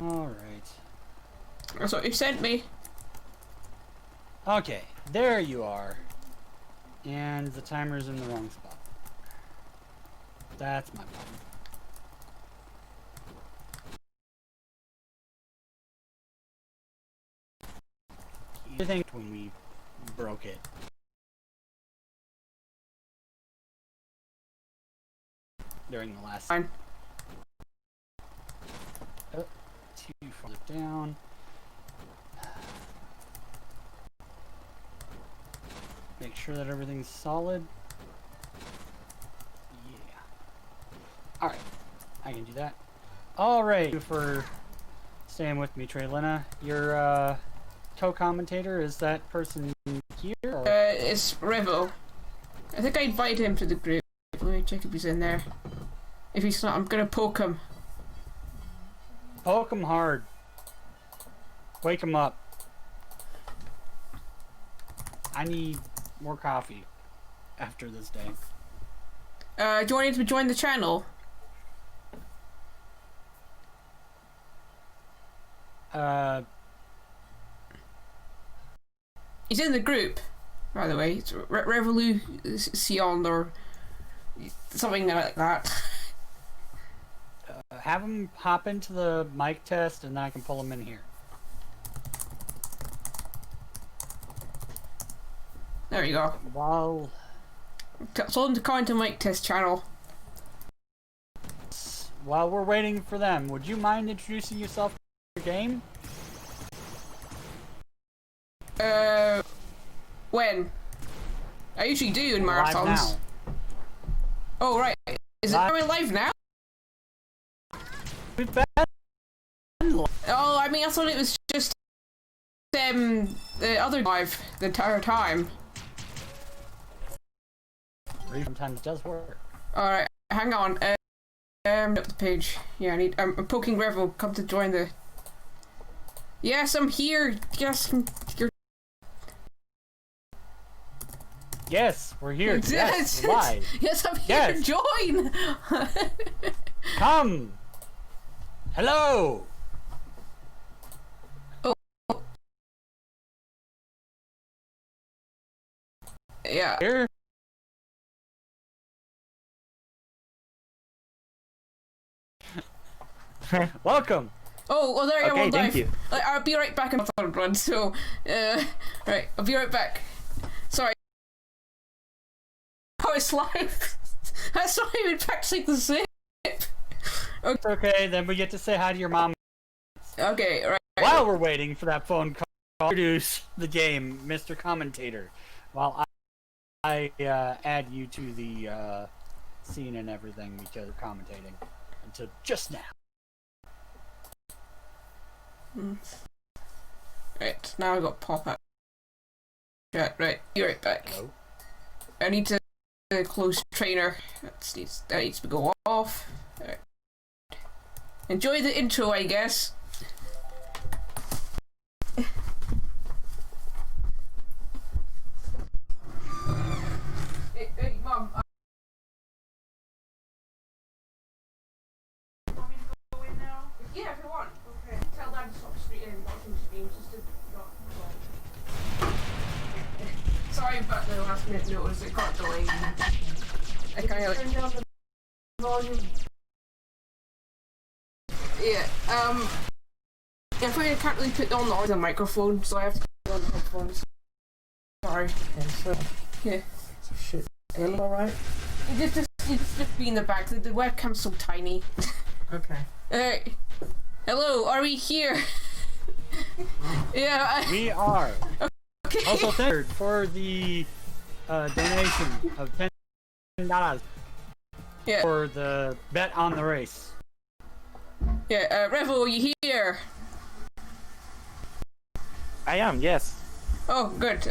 Alright. That's what you sent me. Okay, there you are. And the timer's in the wrong spot. That's my problem. I think when we broke it. During the last... Fine. Oh, too far down. Make sure that everything's solid. Yeah. Alright. I can do that. Alright. Thank you for staying with me, Treylina. Your co-commentator, is that person here? Or? It's Revo. I think I invited him to the group. Let me check if he's in there. If he's not, I'm gonna poke him. Poke him hard. Wake him up. I need more coffee after this day. Do you want him to join the channel? He's in the group, by the way. It's Revolution or something like that. Have him hop into the mic test and then I can pull him in here. There you go. While... Told him to come into mic test channel. While we're waiting for them, would you mind introducing yourself to your game? When? I usually do in marathons. Live now. Oh, right. Is it coming live now? We've been live. Oh, I mean, I thought it was just the other live the entire time. Sometimes it does work. Alright, hang on. Up the page. Yeah, I'm poking Revel. Come to join the... Yes, I'm here. Yes, you're... Yes, we're here. Yes, we're live. Yes, I'm here. Yes. Join. Come. Hello. Oh. Yeah. Here. Welcome. Oh, well, there you Okay, are. thank you. I'll be right back in the third run. So, right, I'll be right back. Sorry. Oh, it's live. That's not even practically the same. Okay. Okay, then we get to say hi to your mom. Okay, right. While we're waiting for that phone call, introduce the game, Mr. Commentator. While I add you to the scene and everything because of commentating until just now. Right, now I got pop-up. Right, be right back. Hello? I need to close trainer. That needs to go off. Right. Enjoy the intro, I guess. Hey, Mom. You want me to go in now? Yeah, if you want. Okay. Tell Dad to stop watching streams just to not. Sorry about the last minute notice. It got delayed. I kind of Turn down the volume. Yeah. I can't really put on the microphone, so I have to put on the headphones. Sorry. And so, Yeah. shit. Am I alright? It's just be in the back. The webcam's so tiny. Okay. Alright. Hello, are we here? Yeah. We are. Okay. Also, thank you for the donation of $10 Yeah. for the bet on the race. Yeah. Revel, are you here? I am, yes. Oh, good.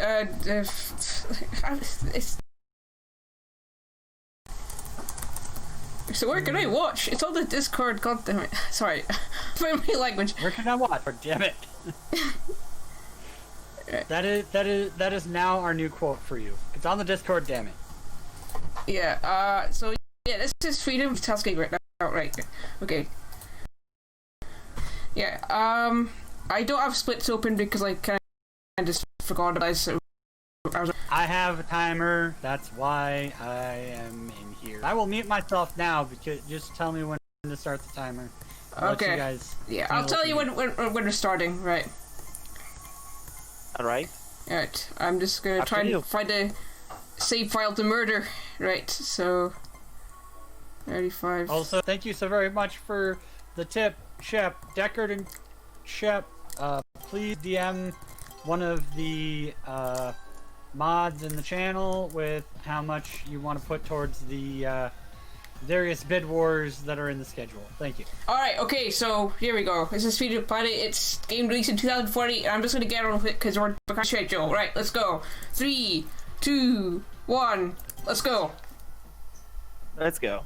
It's where can I watch? It's on the Discord. God damn it! Sorry, for my language. Where can I watch? Damn it! That is now our new quote for you. It's on the Discord. Damn it! Yeah. So yeah, this is Freedom of Tasking right now. Right. Okay. Yeah. I don't have splits open because I kind of just forgot about it. So I have a timer. That's why I am in here. I will mute myself now because just tell me when to start the timer. I'll let you guys yeah, I'll tell you when we're starting. Right. All right. Alright, I'm just gonna try and find a save file to murder. Right, so 35. Also, thank you so very much for the tip, Shep. Deckard and Shep, please DM one of the mods in the channel with how much you want to put towards the various bid wars that are in the schedule. Thank you. Alright, okay, so here we go. This is Speed of Planet. It's game released in 2040, and I'm just gonna get on with it because we're behind schedule. Right, let's go. 3, 2, 1, let's go. Let's go.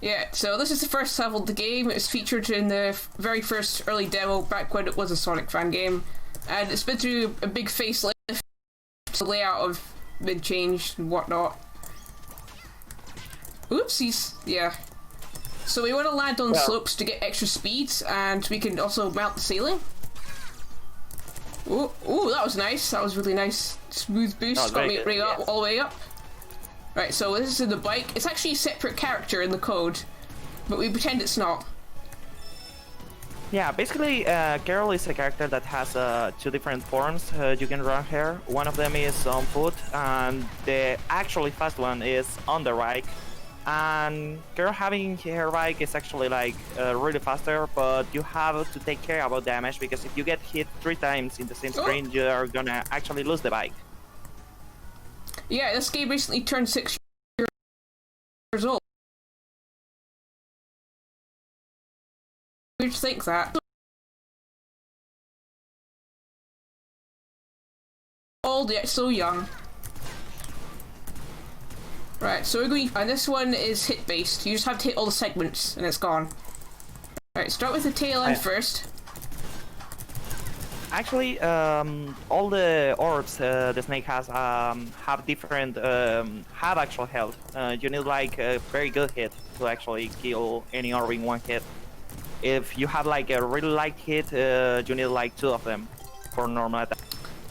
Yeah, so this is the first level of the game. It's featured in the very first early demo back when it was a Sonic fan game, and it's been through a big facelift. The layout of been changed and whatnot. Oopsies, yeah. So we want to land on slopes to get extra speeds, and we can also mount the ceiling. Ooh, that was nice. That was really nice. Smooth boost. Got me right up, all the way up. Right, so this is in the bike. It's actually a separate character in the code, but we pretend it's not. Yeah, basically, Carol is a character that has 2 different forms you can run her. One of them is on foot, and the actually fast one is on the bike. And Carol having her bike is actually like really faster, but you have to take care about damage because if you get hit 3 times in the same screen, you are gonna actually lose the bike. Yeah, this game recently turned 6 years old. We'd think that. Old yet so young. Right, so we're going, and this one is hit based. You just have to hit all the segments and it's gone. Right, start with the tail end first. Actually, all the orbs the snake has have different have actual health. You need like a very good hit to actually kill any orb in one hit. If you have like a really light hit, you need like 2 of them for normal attack.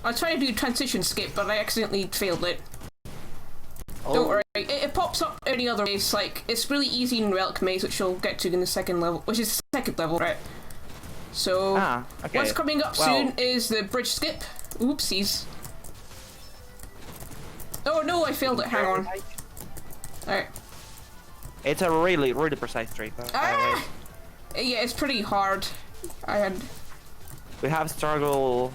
I was trying to do transition skip, but I accidentally failed it. Don't worry, it pops up any other ways. Like it's really easy in Relic Maze, which you'll get to in the second level, which is the second level, right? So what's coming up soon is the bridge skip. Oopsies. Oh no, I failed it. Hang on. Alright. It's a really precise trick. Yeah, it's pretty hard. We have struggled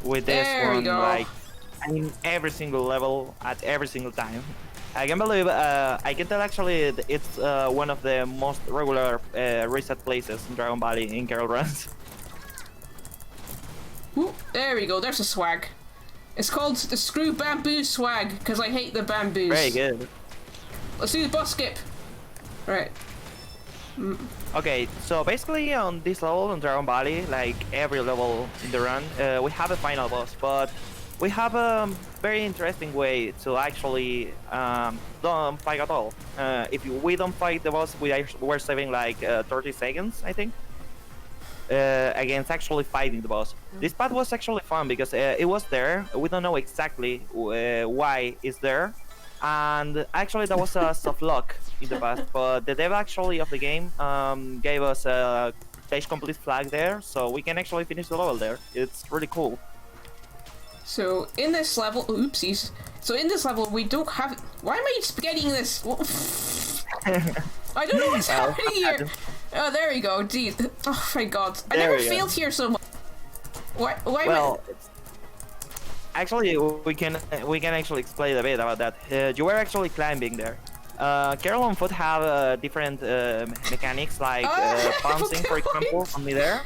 with this one like in every single level at every single time. I can believe, I can tell actually it's one of the most regular reset places in Dragon Valley in Carol runs. Ooh, there we go, there's a swag. It's called the Screw Bamboo Swag, because I hate the bamboos. Very good. Let's do the boss skip. Right. Okay, so basically on this level in Dragon Valley, like every level in the run, we have a final boss, but we have a very interesting way to actually don't fight at all. If we don't fight the boss, we're saving like 30 seconds, I think, against actually fighting the boss. This part was actually fun because it was there. We don't know exactly why it's there. And actually that was a soft lock in the past, but the dev actually of the game gave us a page complete flag there, so we can actually finish the level there. It's really cool. So in this level, oopsies. So in this level we don't have. Why am I spaghettiing this? I don't know what's happening here. Oh, there we go. Geez. Oh my god. I never failed here so much. Why well, actually, we can actually explain a bit about that. You were actually climbing there. Carol on foot have different mechanics like bouncing, for example, from me there.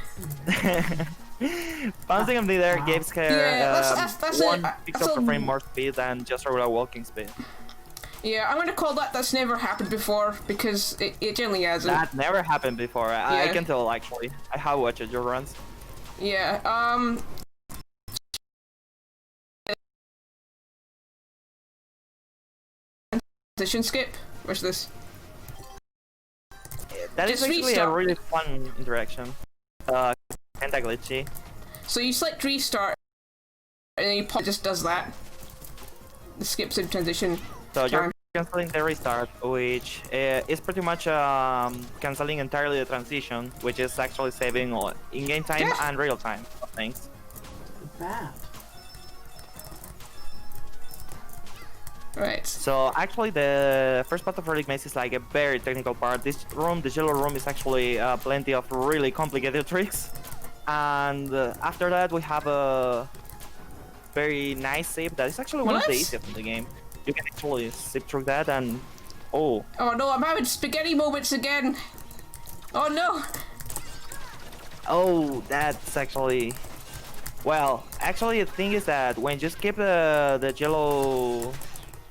Bouncing on me there gives her 1 pixel per frame more speed than just regular walking speed. Yeah, I'm gonna call that. That's never happened before because it generally hasn't. That never happened before. I can tell actually. I have watched your runs. Yeah. Transition skip. Where's this? That is actually a really fun interaction. kinda glitchy. So you select restart, and then it just does that. It skips in transition. So time. you're canceling the restart, which is pretty much canceling entirely the transition, which is actually saving in-game time Yeah. and real time of things. Bad. Right. So actually the first part of Relic Maze is like a very technical part. This room, the yellow room, is actually plenty of really complicated tricks. And after that we have a very nice save that is actually one of the What? easiest in the game. You can actually zip through that and... Oh. Oh no, I'm having spaghetti moments again. Oh no. Oh, that's actually... Well, actually the thing is that when you skip the yellow...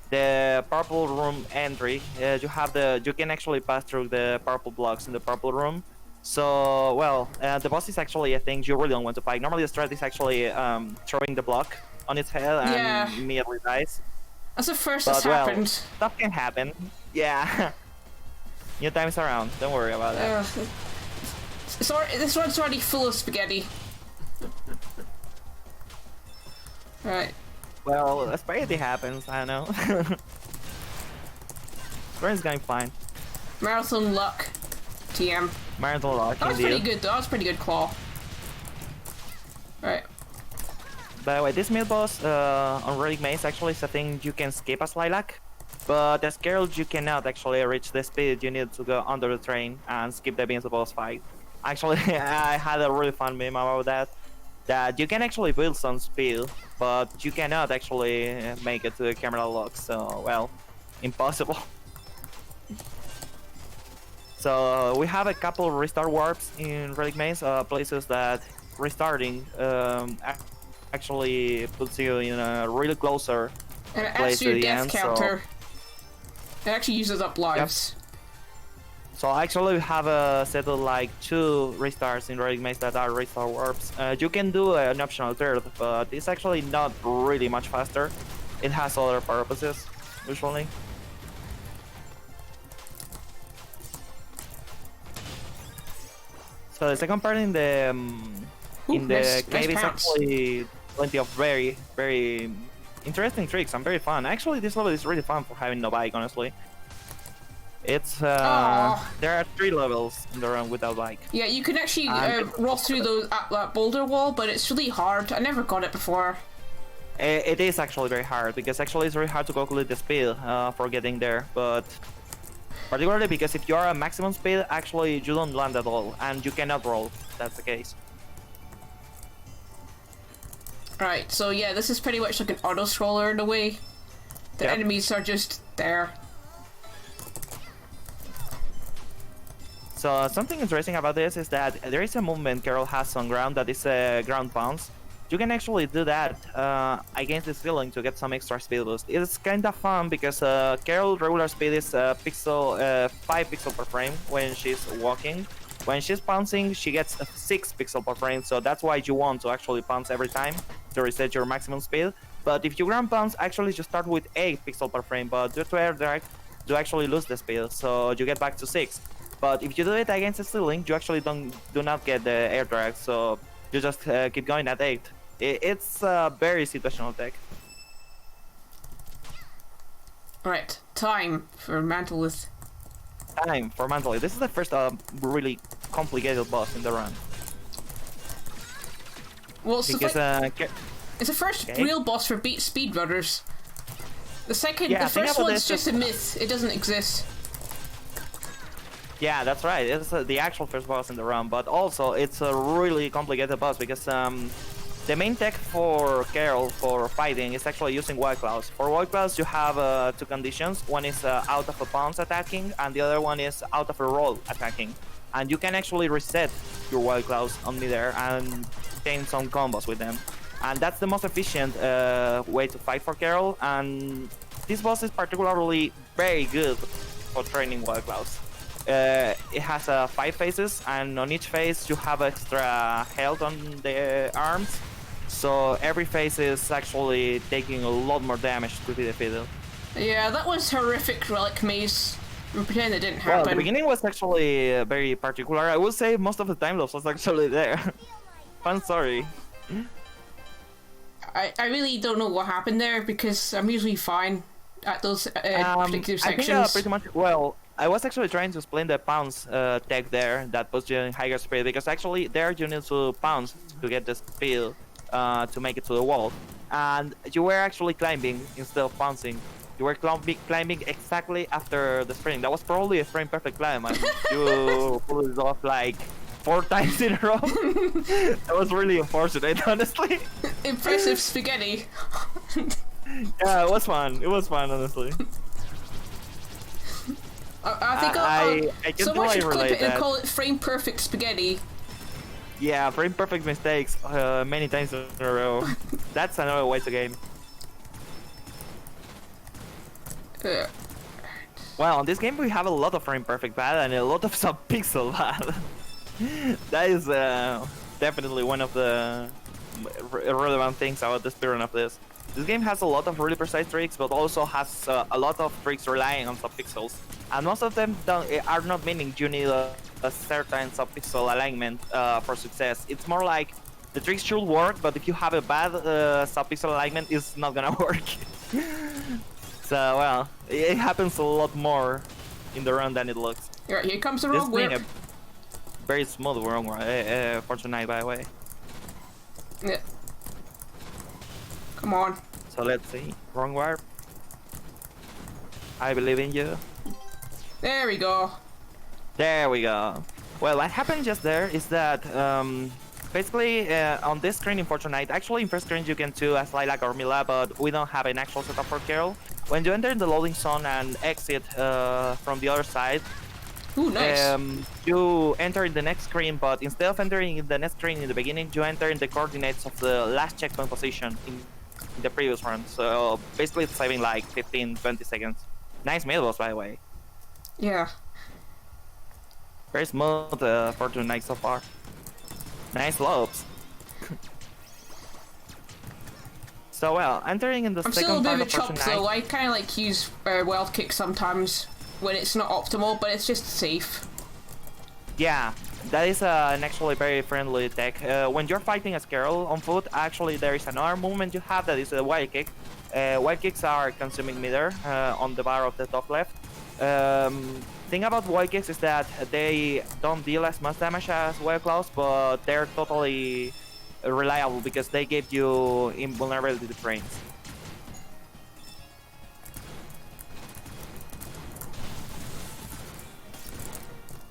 The purple room entry, you can actually pass through the purple blocks in the purple room. So, well, the boss is actually a thing you really don't want to fight. Normally the strat is actually throwing the block on its head and Yeah. immediately dies. That's the first But that's well, happened. stuff can happen. Yeah. New time's around. Don't worry about that. This one's already full of spaghetti. Right. Well, spaghetti happens. I don't know. Friend's going fine. Marathon luck. TM. Marathon lock. That was indeed. pretty good though. That was pretty good claw. Right. By the way, this mid boss on Relic Maze actually is a thing you can skip as Lilac, but as Carol you cannot actually reach the speed you need to go under the train and skip the beans boss fight. Actually, I had a really fun meme about that. That you can actually build some speed, but you cannot actually make it to the camera lock. So, well, impossible. So we have a couple of restart warps in Relic Maze, places that restarting actually puts you in a really closer And it place adds to to your the death end. counter. It actually uses up lives. So actually we have a set of like 2 restarts in Relic Maze that are restart warps. You can do an optional third, but it's actually not really much faster. It has other purposes, usually. So the second part in the Nice cave is pounce. actually plenty of very, very interesting tricks and very fun. Actually, this level is really fun for having no bike, honestly. It's Aw. there are 3 levels in the run without bike. Yeah, you can actually roll through that boulder wall, but it's really hard. I never got it before. It is actually very hard because actually it's very hard to calculate the speed for getting there, but particularly because if you are at maximum speed, actually you don't land at all and you cannot roll. That's the case. Right, so yeah, this is pretty much like an auto-scroller in a way. The Yep. enemies are just there. So something interesting about this is that there is a movement Carol has on ground that is a ground bounce. You can actually do that against the ceiling to get some extra speed boost. It's kind of fun because Carol regular speed is 5 pixels per frame when she's walking. When she's bouncing, she gets 6 pixels per frame, so that's why you want to actually bounce every time to reset your maximum speed. But if you ground bounce, actually you start with 8 pixels per frame, but due to air drag, you actually lose the speed, so you get back to 6. But if you do it against the ceiling, you actually do not get the air drag, so you just keep going at 8. It's a very situational tech. Right, time for Mantleth. Time for Mantle. This is the first really complicated boss in the run. Well, it's, Because it's the first Okay. real boss for speedrunners. The second, Yeah, the think first about one's this, just a myth. It doesn't exist. yeah, that's right. It's the actual first boss in the run, but also it's a really complicated boss because the main tech for Carol for fighting is actually using Wild Claws. For Wild Claws, you have 2 conditions. One is out of a bounce attacking, and the other one is out of a roll attacking. And you can actually reset your Wild Claws on midair and obtain some combos with them. And that's the most efficient way to fight for Carol. And this boss is particularly very good for training Wild Claws. It has 5 phases, and on each phase you have extra health on the arms. So every phase is actually taking a lot more damage to be defeated. Yeah, that was horrific Relic Maze. We pretend it didn't Well, happen. the beginning was actually very particular. I would say most of the time those was actually there. Fun story. I really don't know what happened there because I'm usually fine at those predictive I think sections. pretty much. Well, I was actually trying to explain the pounce tech there that puts you in higher speed because actually there you need to pounce to get the speed to make it to the wall, and you were actually climbing instead of pouncing. You were climbing exactly after the sprint. That was probably a frame perfect climb, and you pulled it off like 4 times in a row. That was really unfortunate, honestly. Impressive spaghetti. Yeah, it was fun. It was fun, honestly. I think I can someone should clip relate it and that. call it frame perfect spaghetti. Yeah, frame perfect mistakes many times in a row. That's another way to game. Uh, Well, in this game we have a lot of frame perfect bad and a lot of sub-pixel bad. That is definitely one of the relevant things about the speedrun of this. This game has a lot of really precise tricks, but also has a lot of tricks relying on sub-pixels. And most of them are not meaning you need a certain sub-pixel alignment for success. It's more like the tricks should work, but if you have a bad sub-pixel alignment, it's not gonna work. So, well, it happens a lot more in the run than it looks. Right, here comes the This wrong being whip. a very smooth wrong for tonight, by the way. Yeah. Come on. So let's see. Wrong warp. I believe in you. There we go. There we go. Well, what happened just there is that basically on this screen in Fortnite, actually in first screen you can do as Lilac or Mila, but we don't have an actual setup for Carol. When you enter the loading zone and exit from the other side, Ooh, nice. you enter in the next screen, but instead of entering in the next screen in the beginning, you enter in the coordinates of the last checkpoint position in the previous run. So basically it's saving like 15-20 seconds. Nice mid-boss, by the way. Yeah. Very smooth for tonight so far. Nice lobes. So well, entering in the I'm second still a bit part of a chop Fortnite. though. I kind of like use wild kick sometimes when it's not optimal, but it's just safe. Yeah, that is an actually very friendly tech. When you're fighting as Carol on foot, actually there is another movement you have that is a wild kick. Wild kicks are consuming meter on the bar of the top left. Thing about wild kicks is that they don't deal as much damage as wild claws, but they're totally reliable because they give you invulnerability to frames.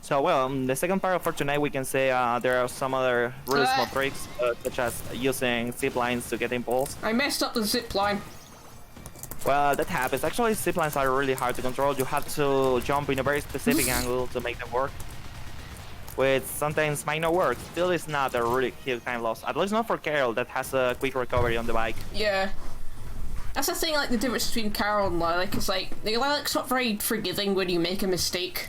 So well, the second part for tonight we can say there are some other really small tricks such as using zip lines to get impulse. I messed up the zip line. Well, that happens. Actually, zip lines are really hard to control. You have to jump in a very specific angle to make them work, which sometimes might not work. Still, it's not a really huge time loss. At least not for Carol, that has a quick recovery on the bike. Yeah. That's the thing, like the difference between Carol and Lilac is like the Lilac's not very forgiving when you make a mistake.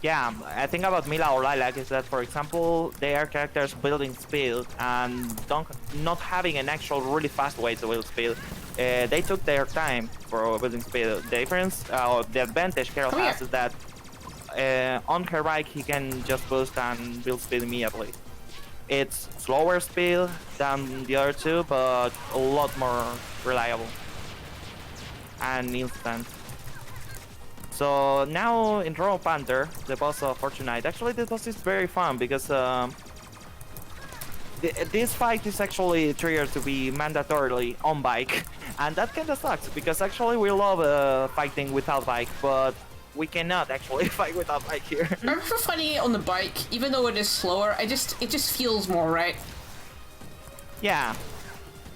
Yeah, I think about Mila or Lilac is that, for example, they are characters building speed and not having an actual really fast way to build speed. They took their time for building speed. The difference, or the advantage Carol has is that on her bike he can just boost and build speed immediately. It's slower speed than the other two, but a lot more reliable and instant. So now in Royal Panther, the boss of Fortnite, actually this boss is very fun because this fight is actually triggered to be mandatorily on bike, and that kinda sucks because actually we love fighting without bike, but we cannot actually fight without bike here. I prefer fighting it on the bike, even though it is slower. It just feels more right. Yeah,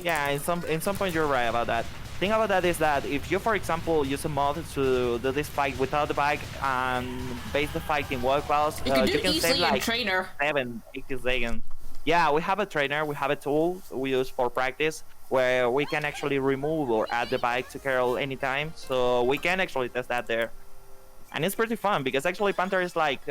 in some point you're right about that. Thing about that is that if you, for example, use a mod to do this fight without the bike and base the fight in wild claws, You can do you it can save easily like in trainer. 7-8 seconds. Yeah, we have a trainer, we have a tool we use for practice where we can actually remove or add the bike to Carol anytime, so we can actually test that there. And it's pretty fun because actually Panther is like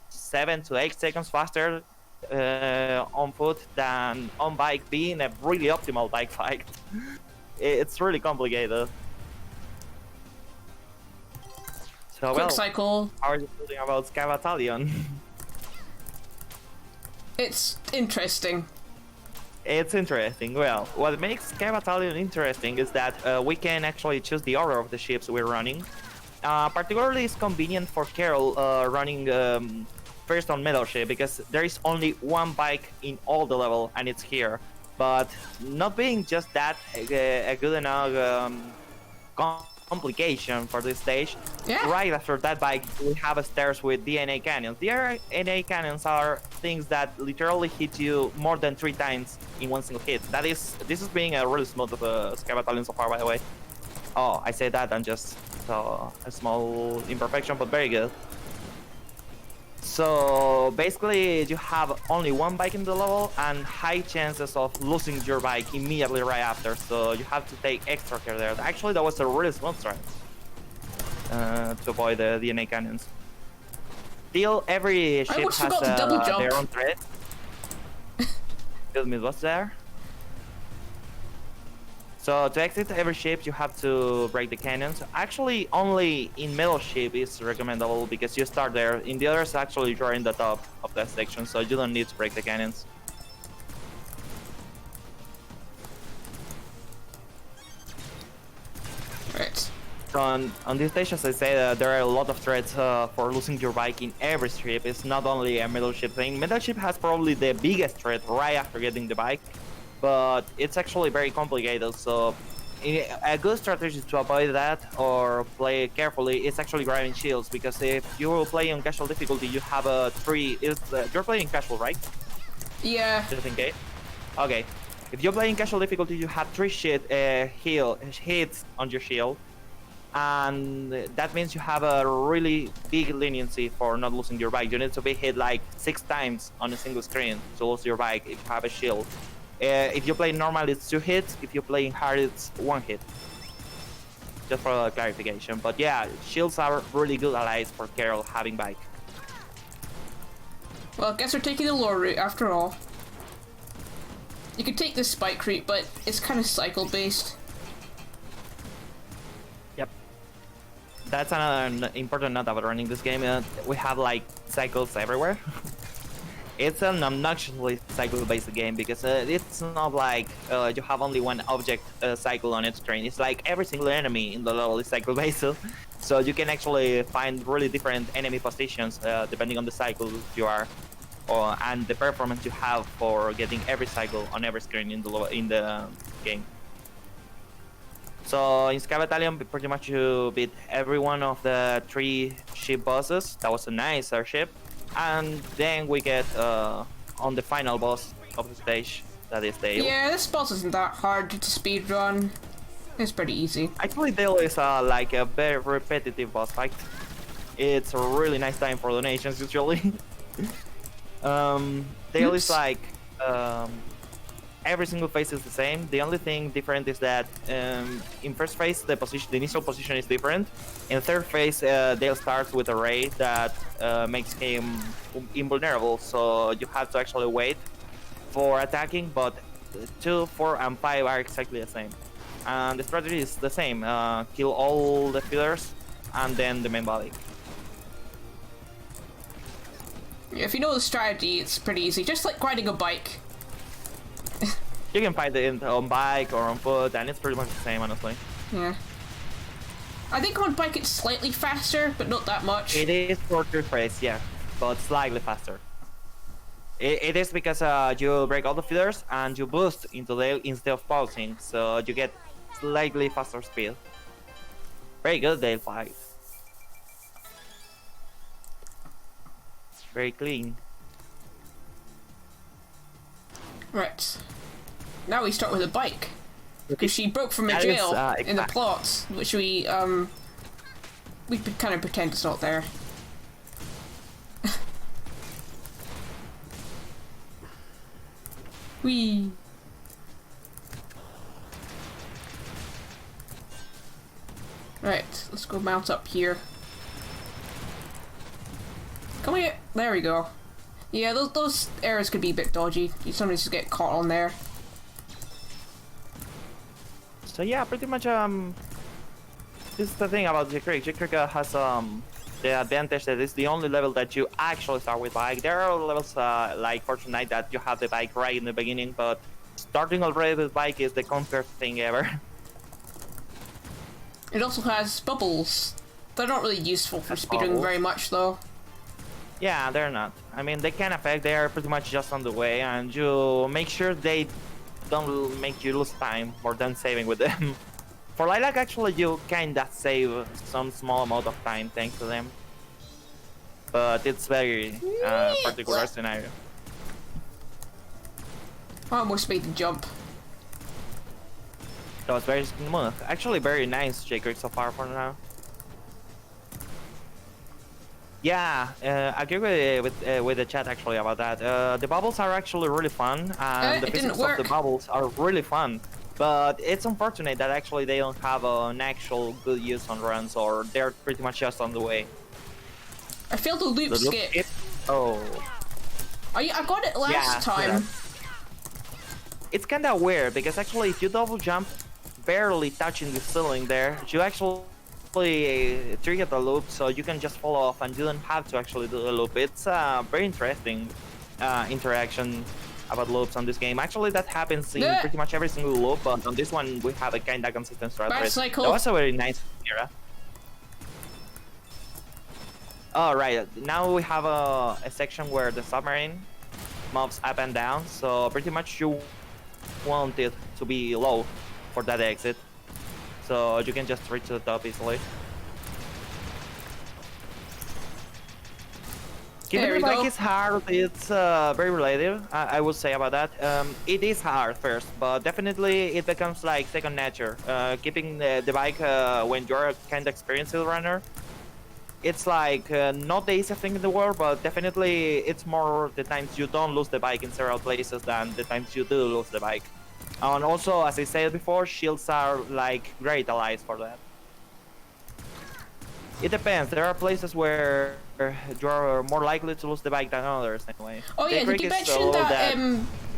7 to 8 seconds faster on foot than on bike, being a really optimal bike fight. It's really complicated. So Quick cycle. how are you feeling about Sky Battalion? It's interesting. It's interesting. Well, what makes Sky Battalion interesting is that we can actually choose the order of the ships we're running. Particularly, it's convenient for Carol running first on middle ship because there is only one bike in all the level, and it's here. But not being just that a good enough complication for this stage. Yeah. Right after that bike, we have a stairs with DNA cannons. DNA cannons are things that literally hit you more than 3 times in one single hit. This is being a really smooth Sky Battalion so far, by the way. Oh, I say that and just saw a small imperfection, but very good. So basically, you have only one bike in the level and high chances of losing your bike immediately right after. So you have to take extra care there. Actually, that was a really smooth strat to avoid the DNA cannons. Still, every ship has their own threat. Excuse me, what's there? So to exit every ship, you have to break the cannons. Actually, only in middle ship is recommendable because you start there. In the others, actually, you are in the top of that section, so you don't need to break the cannons. Right. So on these stations, I say that there are a lot of threats for losing your bike in every ship. It's not only a middle ship thing. Middle ship has probably the biggest threat right after getting the bike, but it's actually very complicated. So a good strategy to avoid that or play carefully is actually grabbing shields, because if you play on casual difficulty, you have a 3. You're playing casual, right? Yeah. Just in case. Okay. If you're playing casual difficulty, you have 3 hits on your shield, and that means you have a really big leniency for not losing your bike. You need to be hit like 6 times on a single screen to lose your bike if you have a shield. If you play normal, it's 2 hits. If you play hard, it's 1 hit. Just for clarification. But yeah, shields are really good allies for Carol having bike. Well, I guess we're taking the lower route after all. You could take this spike route, but it's kind of cycle based. Yep. That's another important note about running this game. We have like cycles everywhere. It's an obnoxiously cycle-based game because it's not like you have only one object cycle on its screen. It's like every single enemy in the level is cycle-based, so you can actually find really different enemy positions depending on the cycle you are, and the performance you have for getting every cycle on every screen in the game. So in Sky Battalion, pretty much you beat every one of the 3 ship bosses. That was a nice airship. And then we get on the final boss of the stage, that is Dale. Yeah, this boss isn't that hard to speedrun. It's pretty easy. Actually, Dale is like a very repetitive boss fight. It's a really nice time for donations usually. Dale is like every single phase is the same. The only thing different is that in first phase the initial position is different. In third phase, Dale starts with a ray that makes him invulnerable, so you have to actually wait for attacking. But 2, 4, and 5 are exactly the same, and the strategy is the same: kill all the fillers and then the main body. Yeah, if you know the strategy, it's pretty easy. Just like riding a bike. You can fight it on bike or on foot, and it's pretty much the same, honestly. Yeah. I think on bike it's slightly faster, but not that much. It is for third phase, yeah, but slightly faster. It is because you break all the feeders and you boost into Dale instead of pausing, so you get slightly faster speed. Very good Dale fight. Very clean. Right. Now we start with a bike. Because she broke from a jail in the plots, which we kind of pretend it's not there. Whee! Right, let's go mount up here. Come here! There we go. Yeah, those areas could be a bit dodgy. You sometimes just get caught on there. So yeah, pretty much this is the thing about J-Creek. J-Creek has the advantage that it's the only level that you actually start with bike. There are levels like Fortnite that you have the bike right in the beginning, but starting already with bike is the comfort thing ever. It also has bubbles. They're not really useful for speedrunning very much, though. Yeah, they're not. I mean, they can affect. They are pretty much just on the way, and you make sure they don't make you lose time more than saving with them. For Lilac, actually, you kinda save some small amount of time thanks to them. But it's very particular scenario. I almost made the jump. That was very smooth. Actually, very nice, J-Creek, so far for now. Yeah, I agree with the chat actually about that. The bubbles are actually really fun, and the physics of the bubbles are really fun. But it's unfortunate that actually they don't have an actual good use on runs, or they're pretty much just on the way. I failed the loop skip. Oh. I got it last time. Yeah. It's kind of weird because actually if you double jump, barely touching the ceiling there, you actually trigger the loop, so you can just fall off and you don't have to actually do the loop. It's a very interesting interaction about loops on this game. Actually, that happens in pretty much every single loop, but on this one we have a kind of consistent strategy. That was a very nice era. Alright, now we have a section where the submarine moves up and down, so pretty much you want it to be low for that exit, so you can just reach to the top easily. Keeping the bike is hard, it's very relative, I would say about that. It is hard first, but definitely it becomes like second nature. Keeping the bike when you're a kind of experienced runner, it's like not the easiest thing in the world, but definitely it's more the times you don't lose the bike in several places than the times you do lose the bike. And also, as I said before, shields are like great allies for that. It depends. There are places where you're more likely to lose the bike than others, anyway. Oh yeah, did you mention that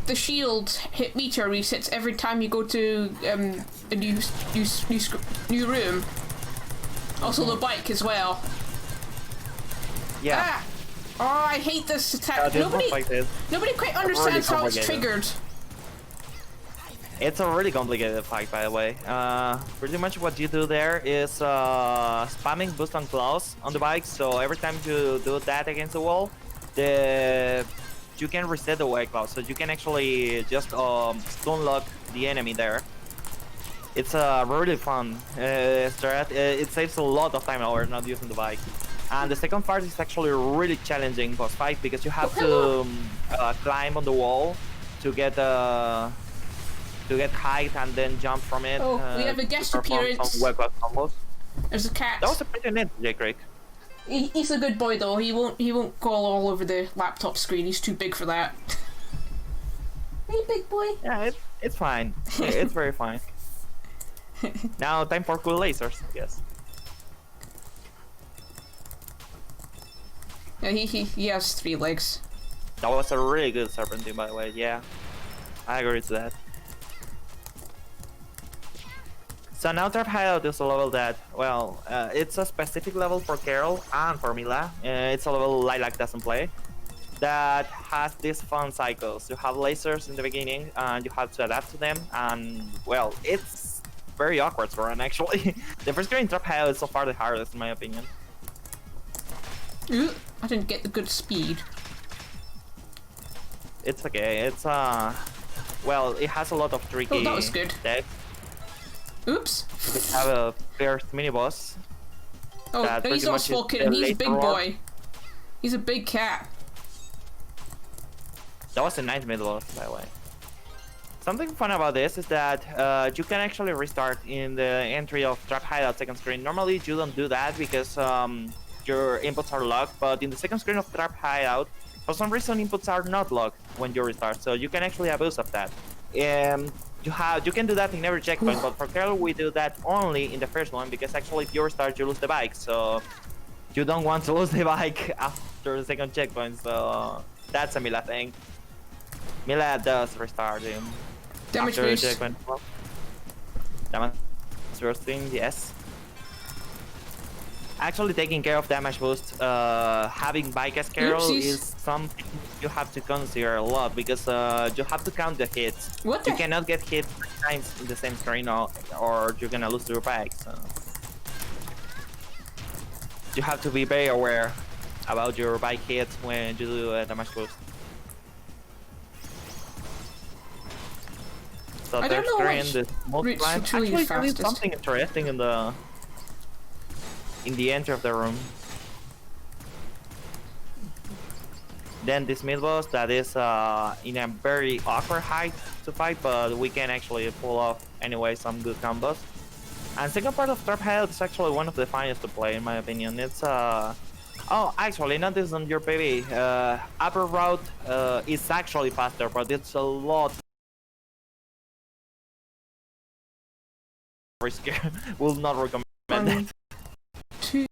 the shield hit meter resets every time you go to a new room? Also the bike as well. Yeah. Ah! Oh, I hate this attack. Nobody quite understands how it's triggered. It's a really complicated fight, by the way. Pretty much what you do there is spamming boost and claws on the bike, so every time you do that against the wall, you can reset the white claw, so you can actually just stun lock the enemy there. It's a really fun strat. It saves a lot of time over not using the bike. And the second part is actually a really challenging boss fight because you have to climb on the wall to get height and then jump from it. Oh, we have a guest appearance. There's a cat. That was a pretty neat, J-Creek. He's a good boy though. He won't crawl all over the laptop screen. He's too big for that. Hey, big boy. Yeah, it's fine. It's very fine. Now time for cool lasers, yes. Yeah, he has 3 legs. That was a really good serpentine, by the way. Yeah, I agree to that. So now Trap Hideout is a level that, well, it's a specific level for Carol and for Mila. It's a level Lilac doesn't play. That has these fun cycles. You have lasers in the beginning, and you have to adapt to them. And well, it's very awkward to run actually. The first screen Trap Hideout is so far the hardest in my opinion. Ooh, I didn't get the good speed. It's okay. It's well, it has a lot of tricky. Oh, that was good. Decks. Oops. We have a first mini boss. Oh, no, he's not spoken, and he's a big boy. He's a big cat. That was a nice mini boss, by the way. Something fun about this is that you can actually restart in the entry of Trap Hideout second screen. Normally you don't do that because your inputs are locked, but in the second screen of Trap Hideout, for some reason inputs are not locked when you restart, so you can actually abuse of that. You can do that in every checkpoint, but for Carol we do that only in the first one because actually if you restart you lose the bike, so you don't want to lose the bike after the second checkpoint, so that's a Mila thing. Mila does restart him. Damage boost. Damage boosting, yes. actually taking care of damage boost, having bike as carol Oopsies. is something you have to consider a lot because you have to count the hits. What You the? cannot get hit 3 times in the same screen or you're gonna lose your bike. So you have to be very aware about your bike hits when you do a damage boost. So I third don't know screen, which the multi routes line. are truly Actually, there is fastest. something interesting in the entry of the room. Then this mid boss that is in a very awkward height to fight, but we can actually pull off anyway some good combos. And second part of Trap Health is actually one of the finest to play in my opinion. It's oh, actually not this on your PV. Upper route is actually faster, but it's a lot riskier. Will not recommend that. 2,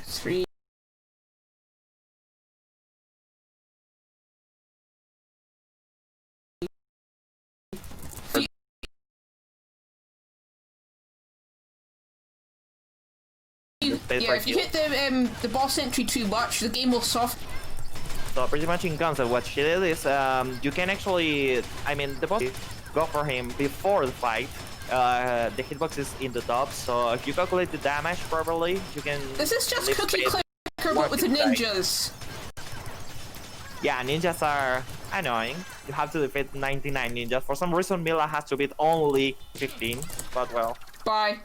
3. Yeah, if you hit the boss entry too much, the game will soft. So pretty much in concept, what she did is you can actually, I mean, the boss go for him before the fight. The hitbox is in the top, so if you calculate the damage properly, you can. This is just live cookie space clicker, but with the more ninjas. Yeah, ninjas are annoying. You have to defeat 99 ninjas. For some reason, Mila has to beat only 15, but well. Bye.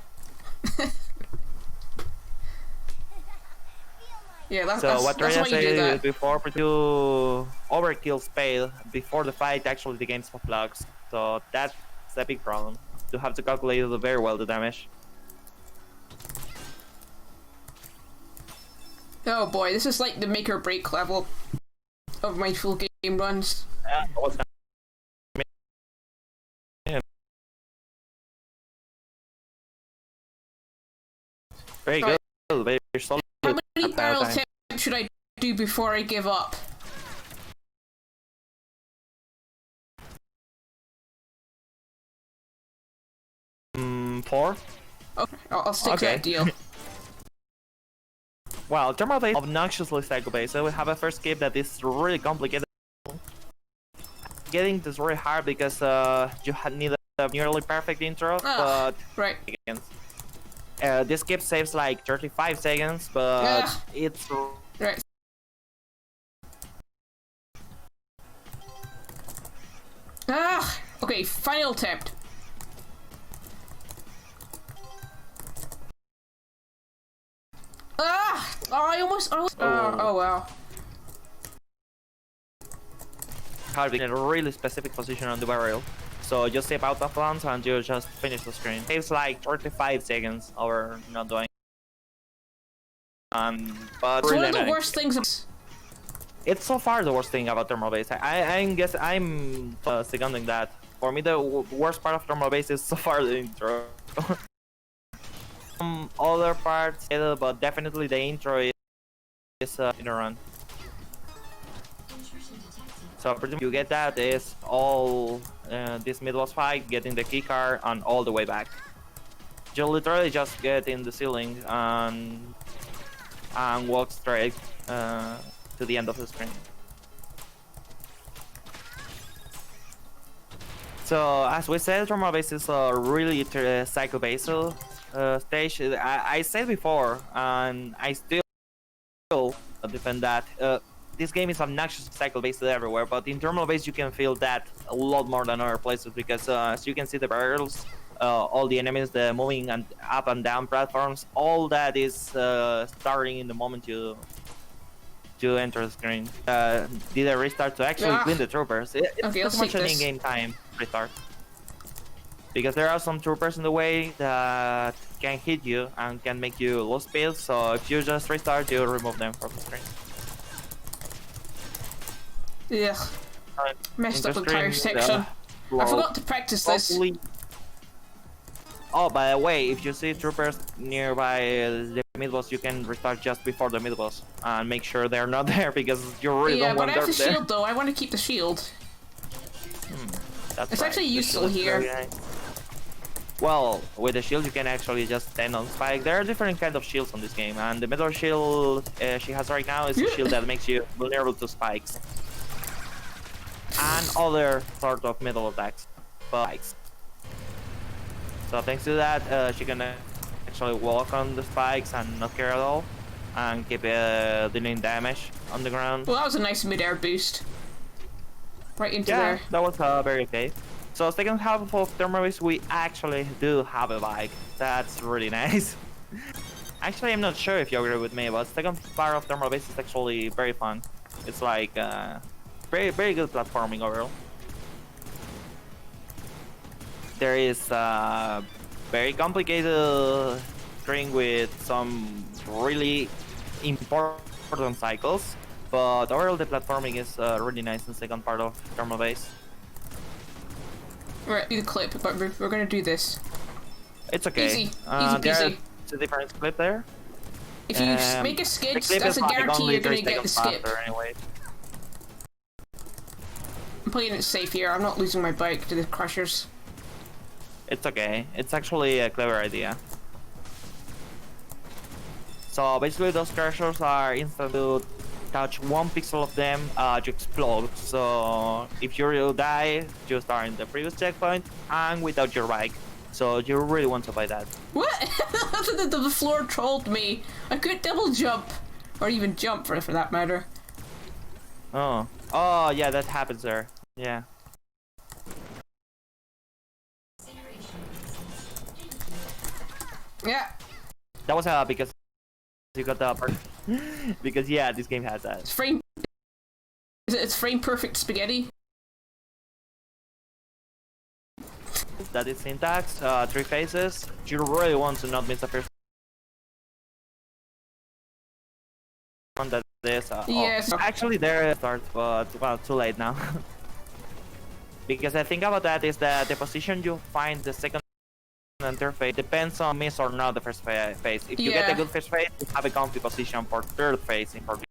Yeah, that's So what that's why Treylina you do said that. before, to overkill spade before the fight, actually the game blocks. So that's a big problem. You have to calculate very well the damage. Oh boy, this is like the make or break level of my full game runs. What's that? Very Right. good, very solid. How many at barrel that time. attempts should I do before I give up? 4? Okay, I'll stick to Okay. that deal. Well, thermal base obnoxiously cycle based, so we have a first skip that is really complicated. Getting this really hard because you need a nearly perfect intro, but Right. this skip saves like 35 seconds, but it's Right. Ah! Okay, final attempt. Ah! Oh, I almost. Oh wow. hard in a really specific position on the barrel. So just step out of bounds and you just finish the screen. Saves like 35 seconds over not doing. But It's really one of the annoying. worst things. It's so far the worst thing about thermal base. I'm seconding that. For me, the worst part of thermal base is so far the intro. Other parts, but definitely the intro is in a run. So pretty much you get that is all this mid-boss fight, getting the keycard, and all the way back. You literally just get in the ceiling and walk straight to the end of the screen. So as we said, thermal base is a really cycle-based stage. I said before, and I still defend that. This game is obnoxious cycle-based everywhere, but in thermal base you can feel that a lot more than other places because as you can see the barrels, all the enemies, the moving and up and down platforms, all that is starting in the moment you enter the screen. Did a restart to actually win the troopers. It's Okay, not let's much take an this. in-game time restart. Because there are some troopers in the way that can hit you and can make you lose speed, so if you just restart, you remove them from the screen. Ugh. Messed up the entire Interesting, section. I well, forgot to practice this. hopefully- Oh, by the way, if you see troopers nearby the mid-boss, you can restart just before the mid-boss and make sure they're not there because you really Yeah, don't but want I have them the there. shield though. I want to keep the shield. That's It's right. actually The useful shield is here. very nice. Well, with the shield you can actually just stand on spike. There are different kinds of shields on this game, and the metal shield she has right now is a shield that makes you vulnerable to spikes and other sort of metal attacks. Spikes. So thanks to that, she can actually walk on the spikes and not care at all, and keep dealing damage on the ground. Well, that was a nice mid-air boost. Right into there. That was very okay. So second half of Thermobase, we actually do have a bike. That's really nice. Actually, I'm not sure if you agree with me, but second part of Thermobase is actually very fun. It's like very good platforming overall. There is a very complicated string with some really important cycles, but overall the platforming is really nice in the second part of Thermobase. Right, do the clip, but we're gonna do this. It's okay. Easy, easy There peasy. is a different clip there. If you make a skid, The clip that's is a like guarantee only you're gonna 3 get the seconds skip. faster anyway. I'm playing it safe here. I'm not losing my bike to the crushers. It's okay. It's actually a clever idea. So basically those crushers are instant to touch 1 pixel of them, you explode. So if you will die, you start in the previous checkpoint and without your bike. So you really want to buy that. What? The floor trolled me. I couldn't double jump. Or even jump for that matter. Oh yeah, that happens there. Yeah. Yeah. That was because you got the upper. Because yeah, this game has that. It's frame perfect spaghetti. That is syntax, 3 phases. You really want to not miss the first one. That is Yes. actually there it starts, but well, too late now. Because the thing about that is that the position you find the second and third phase depends on miss or not the first phase. If you get a good first phase, you have a comfy position for third phase in particular.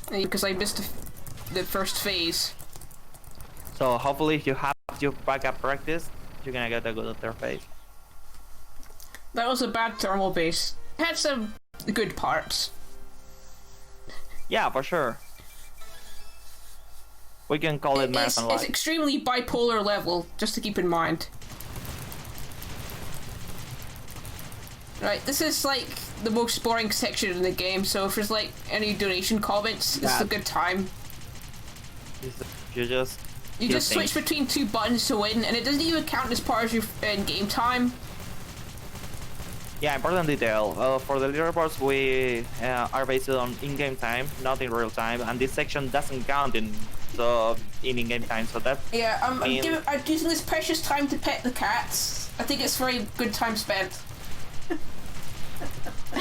Because I missed the first phase. So hopefully if you have your backup practice, you're gonna get a good third phase. That was a bad thermal base. It had some good parts. Yeah, for sure. We can call it marathon It's life. extremely bipolar level, just to keep in mind. Right, this is like the most boring section in the game, so if there's like any donation comments, this is a good time. You just switch between 2 buttons to win, and it doesn't even count as part of your in-game time. Yeah, important detail. For the leaderboards, we are based on in-game time, not in real time, and this section doesn't count in in-game time. So that I'm using this precious time to pet the cats. I think it's very good time spent.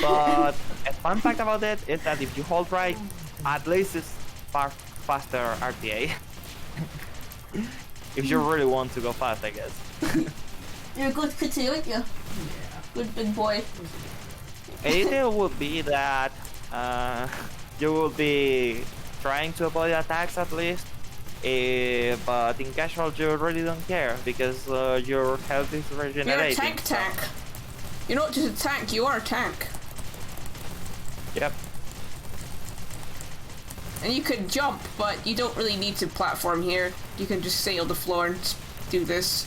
But a fun fact about it is that if you hold right, at least it's far faster RTA. If you really want to go fast, I guess. You're a good kitty, aren't you? Yeah. Good big boy. It would be that you will be trying to avoid attacks at least, but in casual you really don't care because your health is regenerating. You're a tank. You're not just a tank, you are a tank. Yep. And you can jump, but you don't really need to platform here. You can just sail the floor and do this.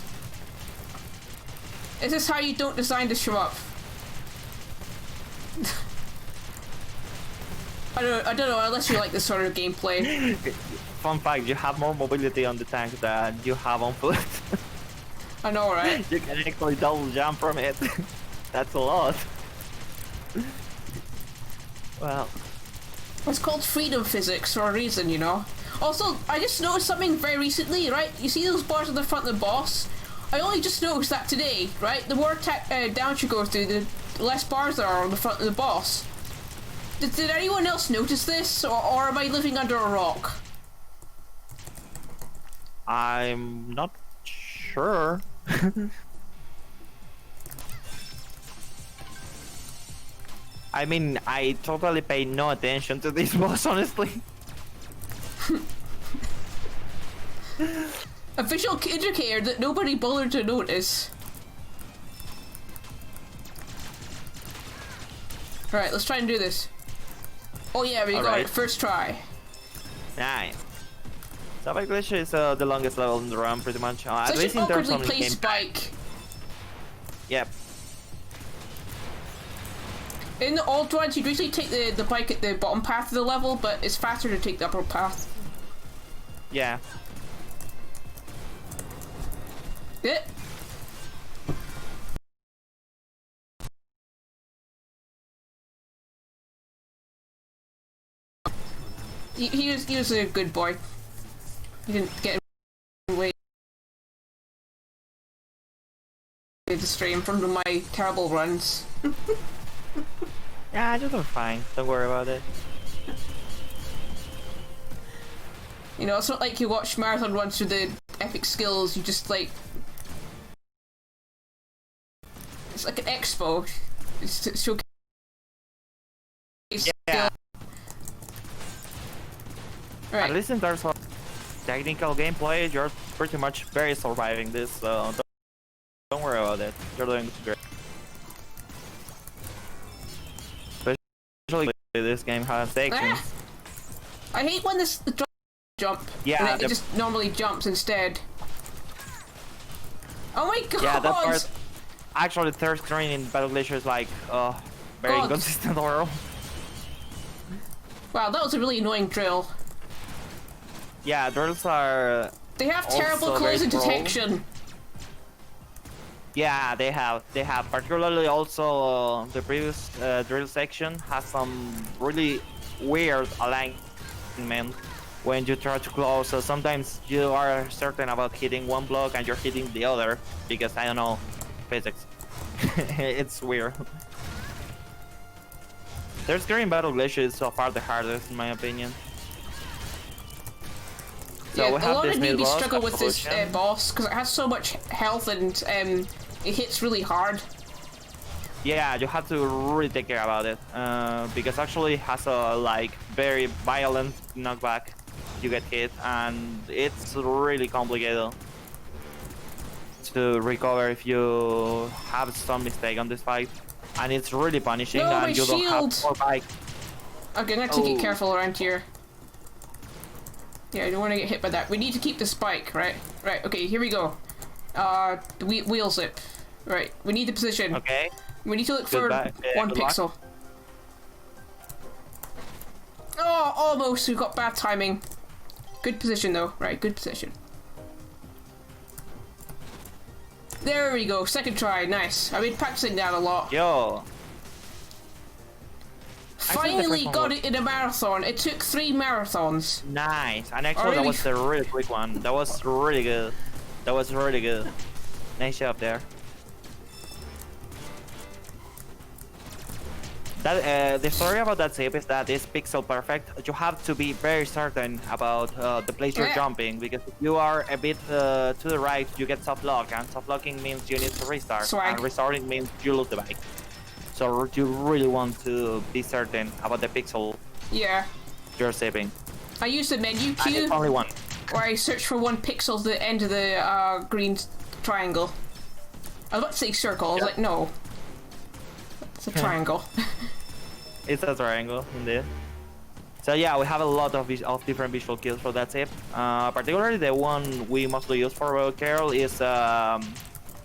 Is this how you don't design the shmup? I don't know, unless you like this sort of gameplay. Fun fact, you have more mobility on the tank than you have on foot. I know, right? You can actually double jump from it. That's a lot. Well. It's called freedom physics for a reason, you know. Also, I just noticed something very recently, right? You see those bars at the front of the boss? I only just noticed that today, right? The more damage you go through, the less bars there are on the front of the boss. Did anyone else notice this, or am I living under a rock? I'm not sure. I mean, I totally pay no attention to this boss, honestly. A visual indicator that nobody bothered to notice. Alright, let's try and do this. Oh yeah, we got it. First try. Nice. So Bike Glitch is the longest level in the run, pretty much. At least in terms of placed spike. Yep. In the old ones, you'd usually take the bike at the bottom path of the level, but it's faster to take the upper path. Yeah. Yeah. He was a good boy. He didn't get away to stray in front of my terrible runs. Yeah, I just am fine. Don't worry about it. You know, it's not like you watch marathon runs through the epic skills. You just like it's like an expo. It's to showcase. Yeah. Right. At least in terms of technical gameplay, you're pretty much very surviving this, so don't worry about it. You're doing great. Especially this game has sections. I hate when this jump. Yeah, and it just normally jumps instead. Oh my god! Yeah, that part. Actually, the third screen in Battle Glacier is like very inconsistent overall. Wow, that was a really annoying drill. Yeah, drills are. They have terrible collision detection. Yeah, they have. Particularly also the previous drill section has some really weird alignment when you try to close. So sometimes you are certain about hitting one block and you're hitting the other because I don't know, physics. It's weird. Their screen Battle Glacier is so far the hardest in my opinion. So yeah, we a have lot this of mid newbies boss, struggle with this boss because it has so much health and it hits really hard. Yeah, you have to really take care about it because actually it has a like very violent knockback. You get hit and it's really complicated to recover if you have some mistake on this fight, and it's really punishing. No, and you shield. Don't have more bike. Okay, I'm gonna have to get careful around here. Yeah, I don't want to get hit by that. We need to keep the spike, right? Right, okay, here we go. The wheel zip. Right, we need the position. Okay. We need to look for one pixel. Oh, almost. We've got bad timing. Good position, though. Right, good position. There we go. Second try. Nice. I've been practicing that a lot. Yo. Finally got it in a marathon. It took 3 marathons. Nice. And actually, that was a really quick one. That was really good. That was really good. Nice job there. That the story about that zip is that it's pixel perfect. You have to be very certain about the place you're jumping, because if you are a bit to the right, you get soft lock, and soft locking means you need to restart, and restarting means you lose the bike. So you really want to be certain about the pixel you're saving. I use the menu and it's only one. where I search for 1 pixel at the end of the green triangle. I was about to say circle. I was like, no. It's a triangle. It's a triangle, indeed. So yeah, we have a lot of different visual cues for that zip. Particularly the one we mostly use for Carol is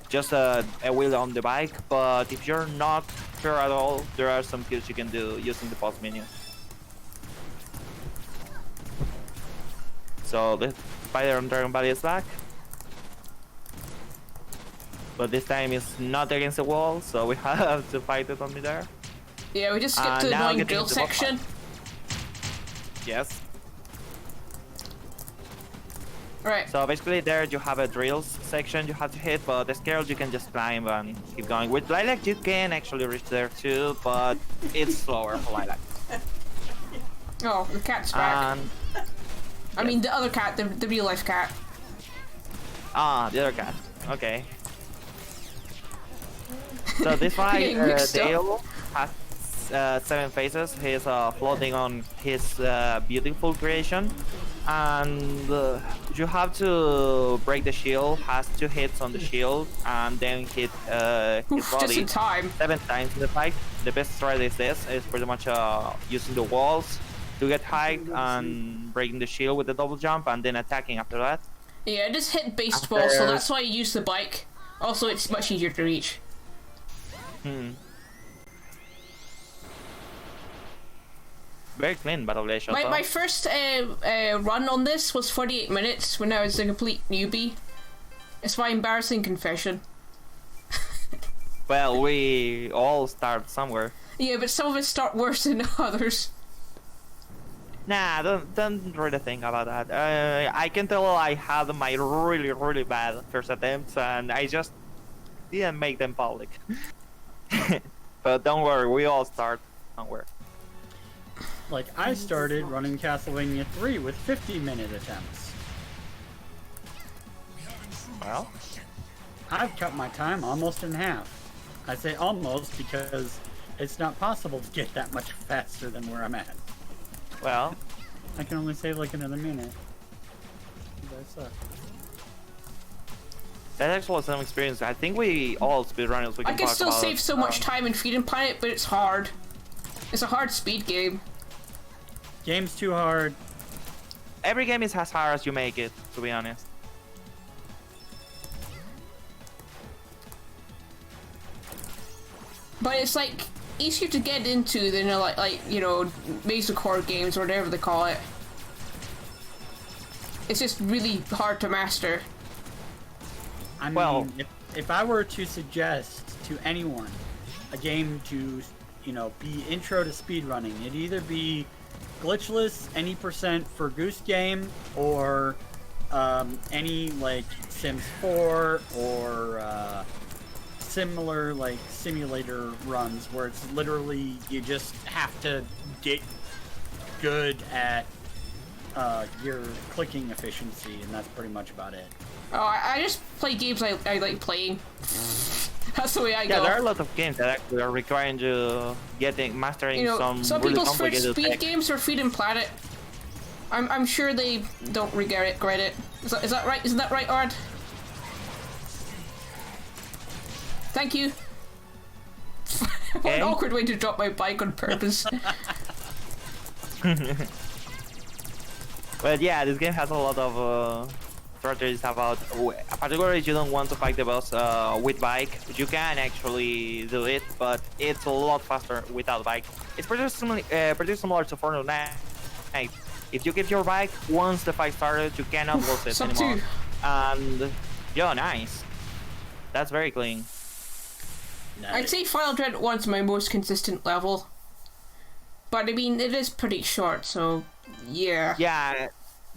just a wheel on the bike. But if you're not sure at all, there are some cues you can do using the pause menu. So the spider on Dragon Body is back. But this time it's not against the wall, so we have to fight it on me there. Yeah, we just skipped to the annoying drill section. Yes. Right. So basically there you have a drills section you have to hit, but the scales you can just climb and keep going. With Lilac you can actually reach there too, but it's slower for Lilac. Oh, the cat's back. I mean the other cat, the real life cat. Ah, the other cat. Okay. So this fight, Dale has 7 faces. He's floating on his beautiful creation. and you have to break the shield. Has 2 hits on the shield, and then hit his Just in body time. 7 times in the fight. The best strategy is this: is pretty much using the walls to get high and breaking the shield with the double jump, and then attacking after that. Yeah, I just hit baseball, so that's why I use the bike. Also, it's much easier to reach. Very clean battle glitch. My first run on this was 48 minutes when I was a complete newbie. It's my embarrassing confession. Well, we all start somewhere. Yeah, but some of us start worse than others. Nah, don't really think about that. I can tell I had my really bad first attempts, and I just didn't make them public. But don't worry, we all start somewhere. Like, I started running Castlevania 3 with 50-minute attempts. Well, I've cut my time almost in half. I say almost because it's not possible to get that much faster than where I'm at. well, I can only save like another minute. That sucks. that's actually some experience. I think we all speedrunners. We I can can talk still about, save so much time in Freedom Planet, but it's hard. It's a hard speed game. Game's too hard. Every game is as hard as you make it, to be honest. But it's like easier to get into than like you know, basic core games or whatever they call it. It's just really hard to master. I mean, Well- if I were to suggest to anyone a game to, you know, be intro to speedrunning, it'd either be glitchless any percent for Goose Game or any like Sims 4 or similar like simulator runs where it's literally you just have to get good at your clicking efficiency, and that's pretty much about it. Oh, I just play games I like playing. That's the way I go. Yeah, there are a lot of games that actually are requiring you mastering You know, some really people's first complicated speed tech. games are Freedom Planet. I'm sure they don't regret it. Is that right? Isn't that right, Ard? Thank you. What Okay. an awkward way to drop my bike on purpose. But yeah, this game has a lot of strategies about, particularly if you don't want to fight the boss with bike, you can actually do it, but it's a lot faster without bike. It's pretty similar to Fortnite. If you get your bike, once the fight started, you cannot lose it Sub anymore. 2. And, yo, nice. That's very clean. I'd say Final Dread 1's my most consistent level. But I mean, it is pretty short, so yeah. Yeah,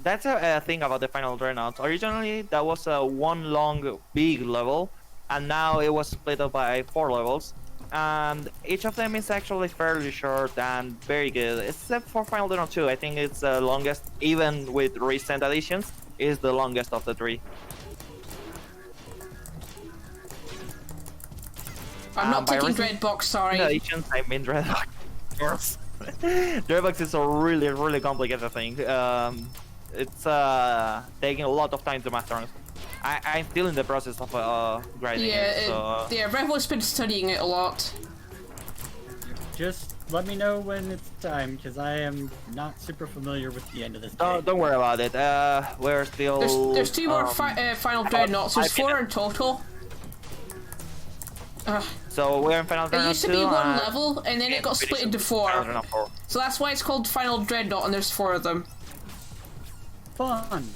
that's a thing about the Final Dreadnought. Originally, that was a one long, big level, and now it was split up by 4 levels. And each of them is actually fairly short and very good, except for Final Dreadnought 2. I think it's the longest, even with recent additions, is the longest of the 3. I'm not by taking recent Dreadbox, sorry. additions, I mean Dreadbox. Dreadbox is a really complicated thing. It's taking a lot of time to master. I'm still in the process of grinding it. So, yeah, Rebel's been studying it a lot. Just let me know when it's time, because I am not super familiar with the end of this game. don't worry about it. We're still. There's 2 more Final Dreadnoughts. There's 4 in total. So we're in Final There Dreadnought used to 2, be 1 level, and then it got split into 4. Final Dreadnought 4. So that's why it's called Final Dreadnought, and there's 4 of them. Fun.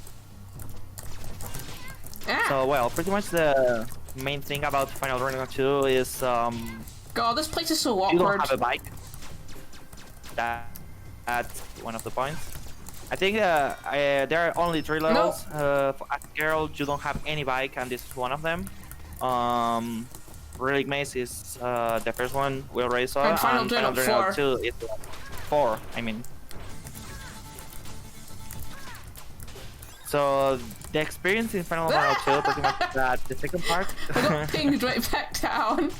Ah! So well, pretty much the main thing about Final Dreadnought 2 is God, this place is so you don't awkward. have a bike. That's one of the points. I think there are only 3 levels. As girl, you don't have any bike, and this is one of them. Relic Maze is the first one we already saw, And Final Dreadnought 2 is 4. I mean. So the experience in Final Dreadnought 2 pretty much is that the second part. I got pinged right back down.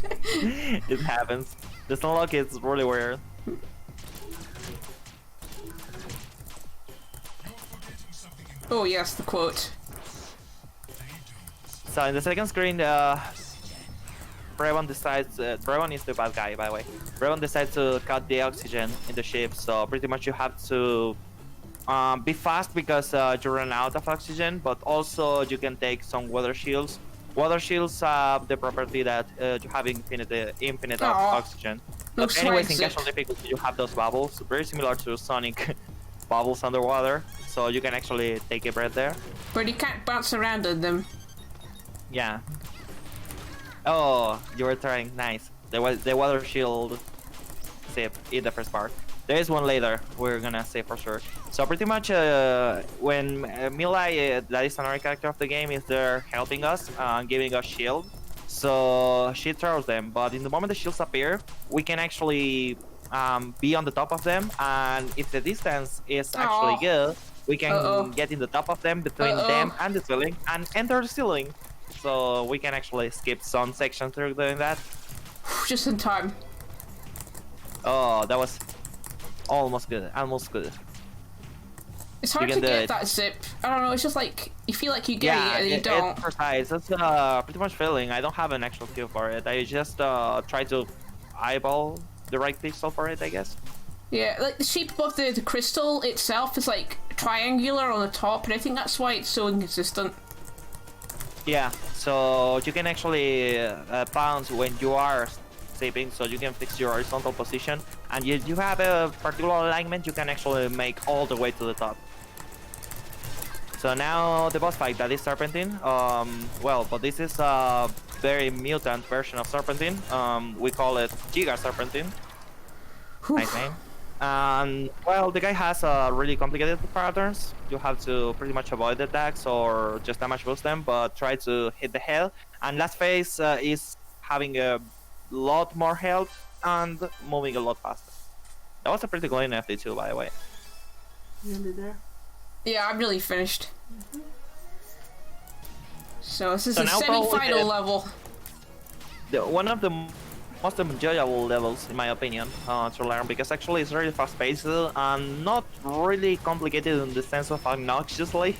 It happens. The Stunlock is really weird. Oh yes, the quote. So in the second screen, Brevon decides. Brevon is the bad guy, by the way. Brevon decides to cut the oxygen in the ship, so pretty much you have to be fast because you run out of oxygen, but also you can take some water shields. Water shields have the property that you have infinite of Aw. oxygen. No But anyways, in swag casual zip. difficulty, you have those bubbles, very similar to Sonic bubbles underwater, so you can actually take a breath there. But you can't bounce around in them. Yeah. Oh, you were trying. Nice. There was the water shield save in the first part. There is one later. We're gonna say for sure. So pretty much, when Mila, that is another character of the game, is there helping us, giving us shield. So she throws them, but in the moment the shields appear, we can actually be on the top of them, and if the distance is actually Aw. good, we can Uh-oh. get in the top of them between Uh-oh. them and the ceiling and enter the ceiling. So we can actually skip some sections through doing that. Just in time. Oh, that was almost good. Almost good. It's hard You to can do get it. that zip. I don't know, it's just like, you feel like you get it and you it's don't. precise. It's pretty much feeling. I don't have an actual cue for it. I just try to eyeball the right pixel for it, I guess. Yeah, like the shape of the crystal itself is like triangular on the top, and I think that's why it's so inconsistent. Yeah, so you can actually bounce when you are sleeping, so you can fix your horizontal position, and you have a particular alignment you can actually make all the way to the top. So now the boss fight, that is Serpentine. Well, but this is a very mutant version of Serpentine. We call it Giga Serpentine. Whew. Nice name. Well, the guy has really complicated patterns. You have to pretty much avoid the attacks or just damage boost them, but try to hit the head. And last phase is having a lot more health and moving a lot faster. That was a pretty good FD2, by the way. You ended there? Yeah, I'm really finished. So this is So the now probably semi-final level. One of the most enjoyable levels, in my opinion, to learn, because actually it's really fast-paced and not really complicated in the sense of obnoxiously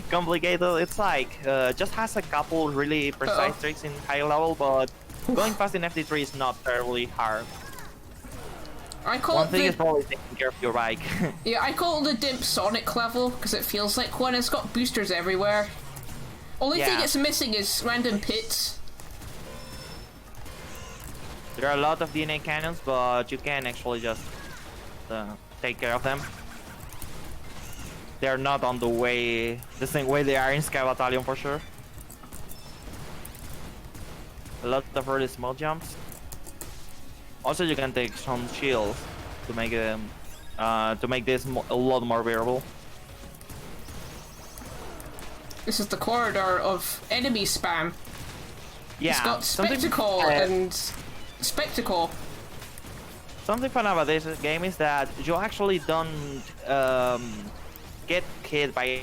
complicated. It's like just has a couple really precise tricks in high level, but going fast in FD3 is not terribly hard. I call One it thing is the probably taking care of your bike. yeah, I call it the Dimp Sonic level because it feels like one. It's got boosters everywhere. Only thing Yeah. it's missing is random pits. There are a lot of DNA cannons, but you can actually just take care of them. They're not on the same way they are in Sky Battalion for sure. A lot of really small jumps. Also, you can take some shields to make them to make this a lot more bearable. This is the corridor of enemy spam. Yeah, It's got something- spectacle and spectacle. Something fun about this game is that you actually don't get hit by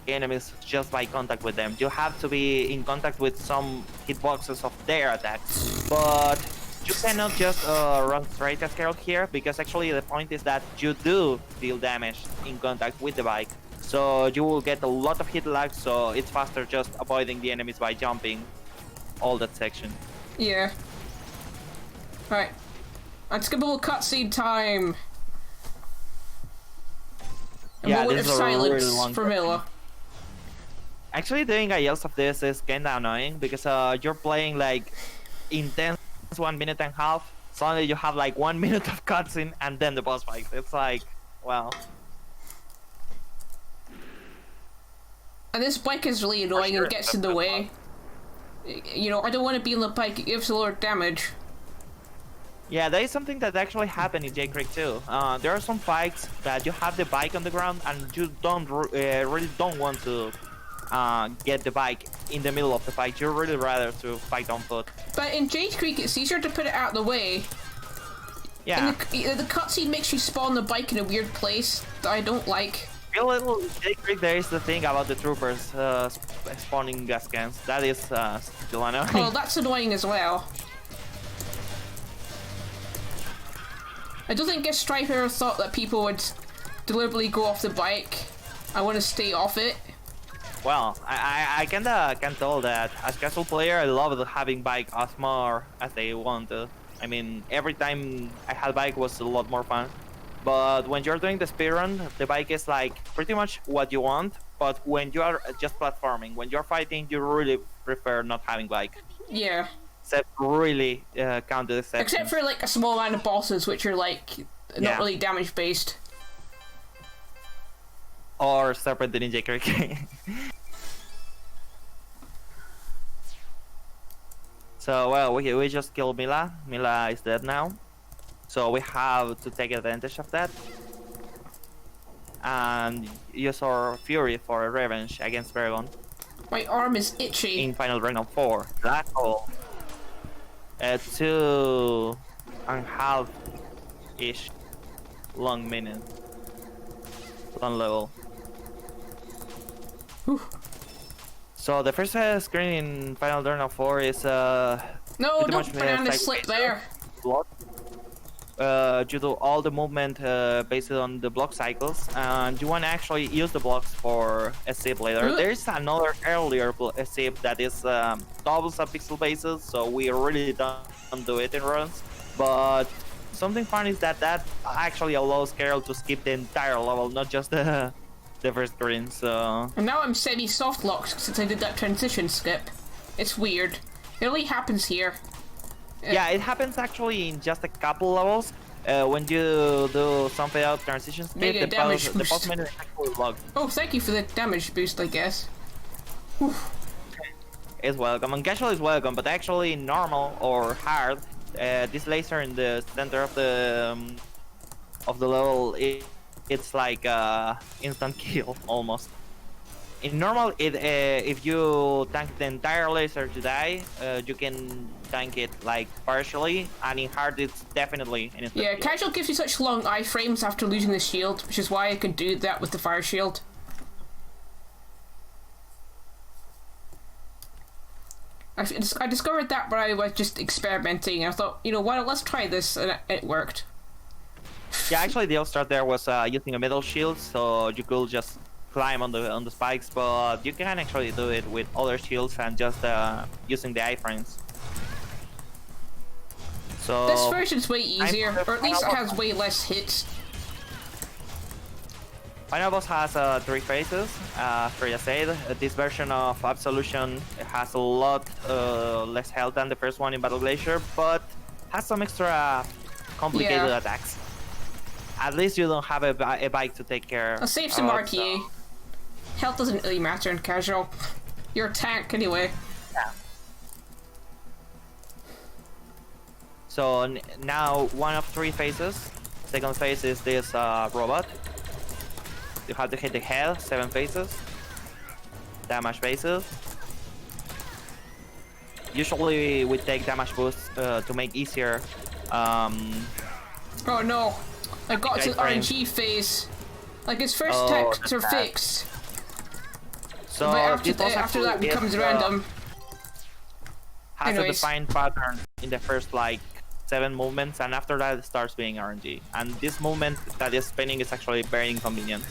enemies just by contact with them. You have to be in contact with some hitboxes of their attacks. But you cannot just run straight as Carol here, because actually the point is that you do deal damage in contact with the bike. So you will get a lot of hit lag, so it's faster just avoiding the enemies by jumping all that section. Yeah. Right. Unskippable cutscene time. A Yeah, moment this of is a really silence long for Mila. Actually, doing IELTS of this is kinda annoying because you're playing like intense 1 minute and a half. Suddenly you have like 1 minute of cutscene and then the boss fight. It's like, well, And this bike is really annoying sure, and gets in the way. You know, I don't want to be on the bike, it gives a lot of damage. yeah, that is something that actually happened in J Creek too. There are some fights that you have the bike on the ground and you don't really don't want to get the bike in the middle of the fight. You'd really rather to fight on foot. But in Jade Creek, it's easier to put it out of the way. Yeah. And the cutscene makes you spawn the bike in a weird place that I don't like. A little J Creek, there is the thing about the troopers spawning gas cans. That is still annoying. Well, that's annoying as well. I don't think Striper thought that people would deliberately go off the bike. I want to stay off it. Well, I kinda can tell that as casual player, I love having bike as more as they want to. I mean, every time I had bike was a lot more fun. But when you're doing the speedrun, the bike is like pretty much what you want. But when you are just platforming, when you're fighting, you really prefer not having bike. Yeah. Except really counted exceptions. Except for like a small amount of bosses, which are like not really damage based. Or Serpent the Ninja Cricket. So, well, we just killed Mila. Mila is dead now. So we have to take advantage of that. And use our Fury for revenge against Dragon. My arm is itchy. In Final Round of 4. Black hole. 2.5-ish long minute. Long level. Whew. So the first screen in Final Dawn of 4 is No, pretty don't much put on the slip there. block. Due to all the movement based on the block cycles, and you want to actually use the blocks for a zip later. There's another earlier zip that is doubles a pixel basis, so we really don't do it in runs. But something fun is that actually allows Carol to skip the entire level, not just the first screen. So. And now I'm semi-soft locked since I did that transition skip. It's weird. It only happens here. Yeah, it happens actually in just a couple levels. When you do some fade out transitions, the boss menu is actually locked. Oh, thank you for the damage boost, I guess. Whew. It's welcome, and casual is welcome, but actually normal or hard, this laser in the center of the level, it's like instant kill almost. In normal, if you tank the entire laser to die, you can tank it like partially, and in hard it's definitely an instant kill. Casual gives you such long iframes after losing the shield, which is why I could do that with the fire shield. I discovered that when I was just experimenting. I thought, you know what, let's try this, and it worked. Yeah, actually the old start there was using a middle shield, so you could just climb on the spikes, but you can actually do it with other shields and just using the iframes. So this version's way easier, or at least it has way less hits. Final Boss has 3 phases. Freya said, this version of Absolution has a lot less health than the first one in Battle Glacier, but has some extra complicated attacks. At least you don't have a bike to take care. I'll save some RTA. Health doesn't really matter in casual. You're a tank anyway. Yeah. So now one of 3 phases. Second phase is this robot. You have to hit the head, 7 phases. Damage phases. Usually we take damage boosts to make easier. Oh no, I got to the RNG phase. Like his first attacks are fixed. So but after that becomes random. Has a defined pattern in the first like 7 movements, and after that it starts being RNG. And this movement that is spinning is actually very inconvenient.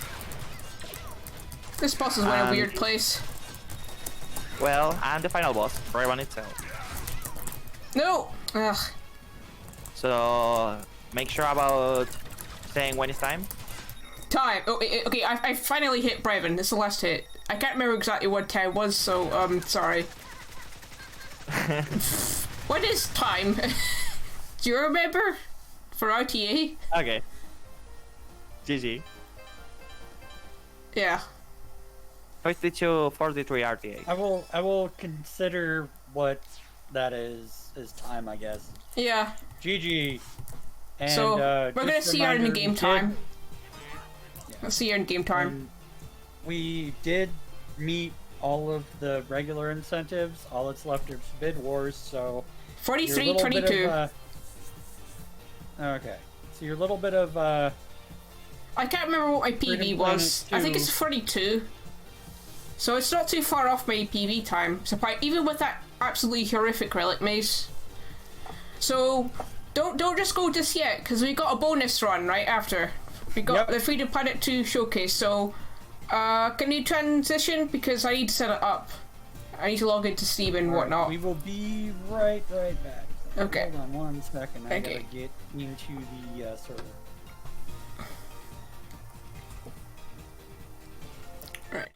This boss is in a weird place. Well, and the final boss, Revan itself. No! Ugh. So make sure about saying when it's time. Time. Oh, okay, I finally hit Brevin. This is the last hit. I can't remember exactly what time was, so sorry. What is time? Do you remember? For RTA? Okay. GG. Yeah. 52-43 RTA. I will consider what that is time, I guess. Yeah. GG. And, so we're gonna see her in game time. Yeah. Let's see her in game time. And we did meet all of the regular incentives. All that's left is bid wars. So 43-22. Okay. So your little bit of I can't remember what my PB was. I think it's 42. So it's not too far off my PB time. So even with that absolutely horrific relic mace. So don't just go just yet, because we got a bonus run right after. We got the Freedom Planet 2 showcase. So Can you transition? Because I need to set it up. I need to log into Steam and whatnot. We will be right back. Okay. Hold on 1 second. I Okay. gotta get into the server. Alright.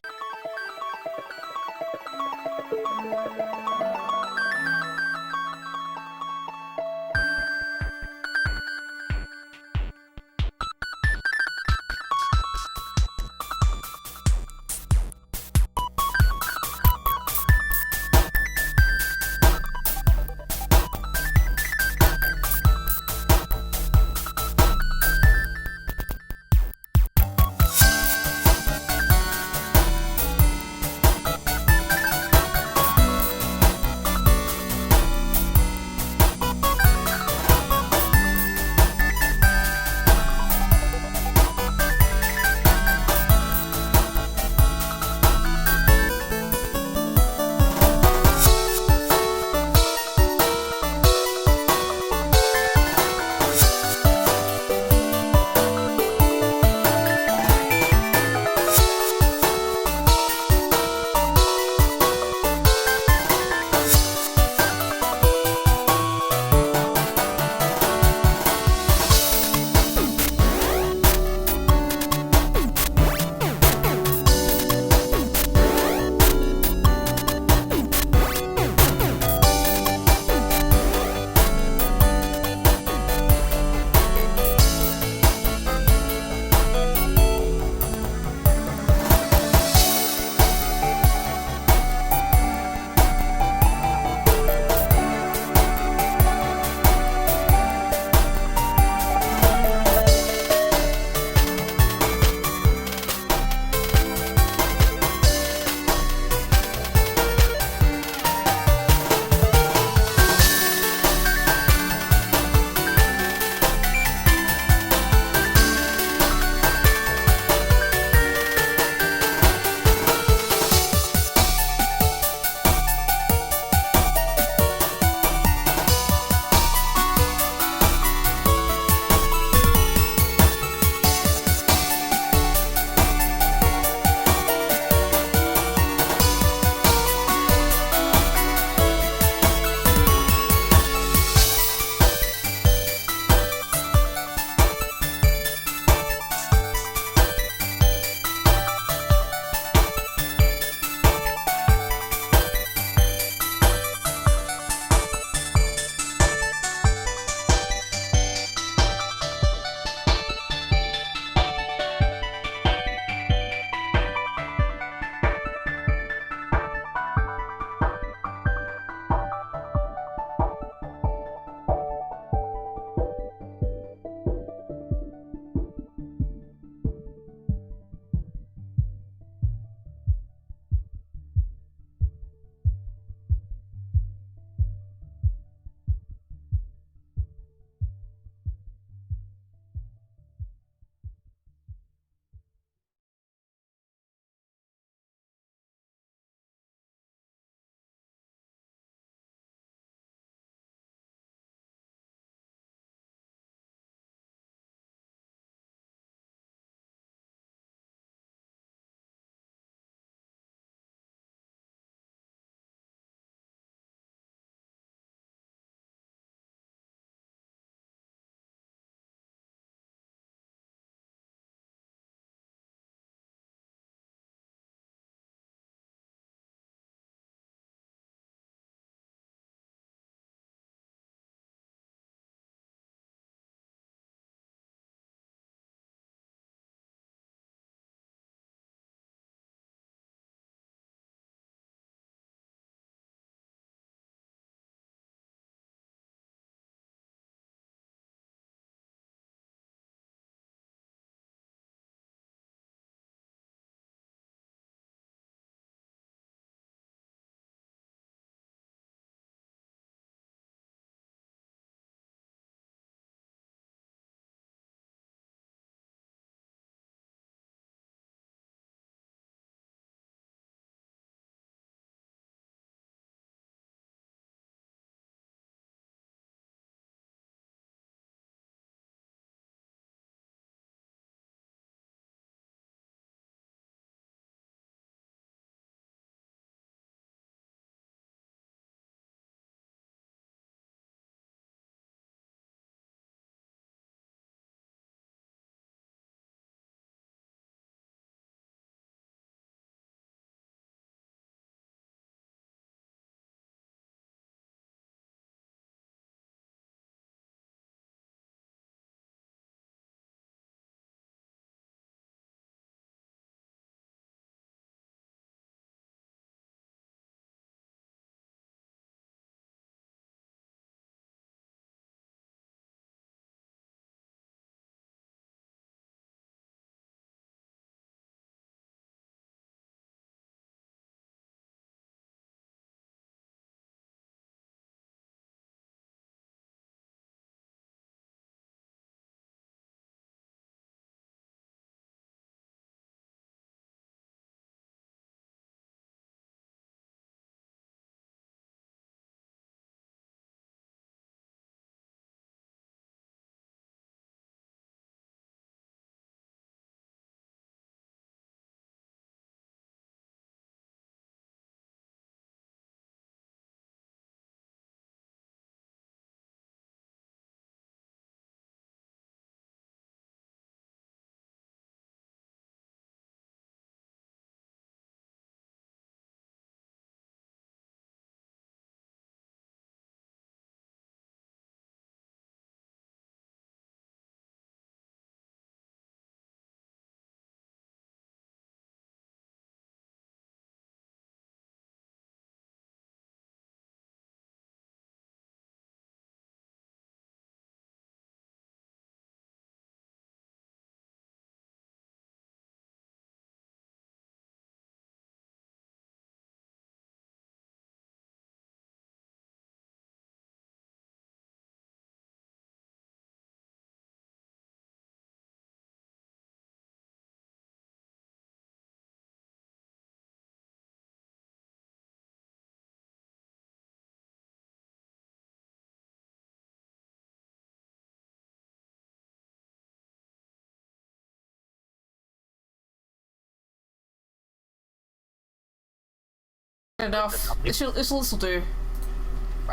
enough. This will do.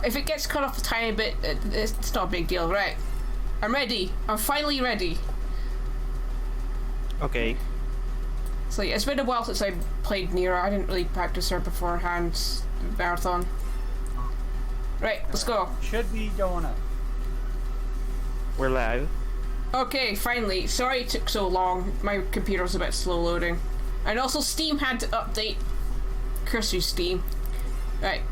If it gets cut off a tiny bit, it's not a big deal, right? I'm ready. I'm finally ready. Okay. So yeah, it's been a while since I played Nira. I didn't really practice her beforehand. Marathon. Right, let's go. Should be going up. We're live. Okay, finally. Sorry it took so long. My computer was a bit slow loading. And also Steam had to update. Curse you, Steam. Right.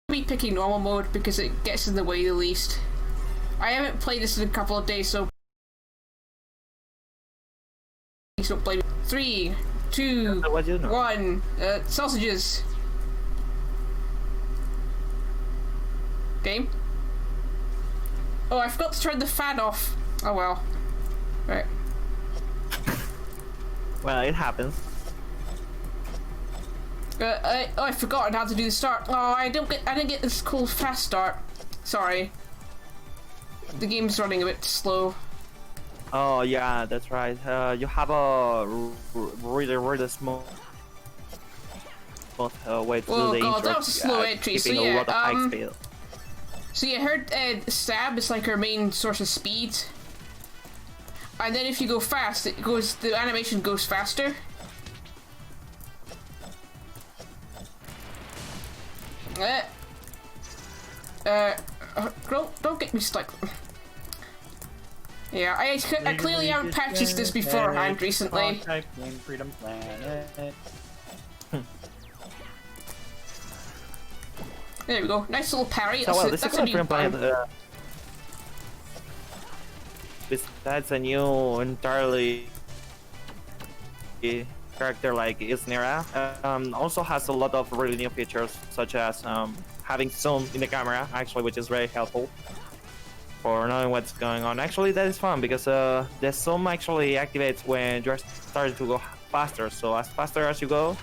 I'll be picking normal mode because it gets in the way the least. I haven't played this in a couple of days, so please don't blame me. 3, 2, 1. Sausages. Game. Oh, I forgot to turn the fan off. Oh well. Right. Well, it happens. I forgot how to do the start. Oh, I didn't get this cool fast start. Sorry. The game's running a bit slow. Oh yeah, that's right. You have a really small way to do the intro. That was a slow entry. So a lot of high speed. So you heard stab is like our main source of speed. And then if you go fast, the animation goes faster. Don't get me stuck. Yeah, I clearly haven't practiced this beforehand recently. Freedom Planet. There we go. Nice little parry. So, That's a new Planet. Besides a new entirely character like Isnera, also has a lot of really new features, such as having zoom in the camera, actually, which is very helpful for knowing what's going on. Actually, that is fun because the zoom actually activates when you're starting to go faster. So as faster as you go,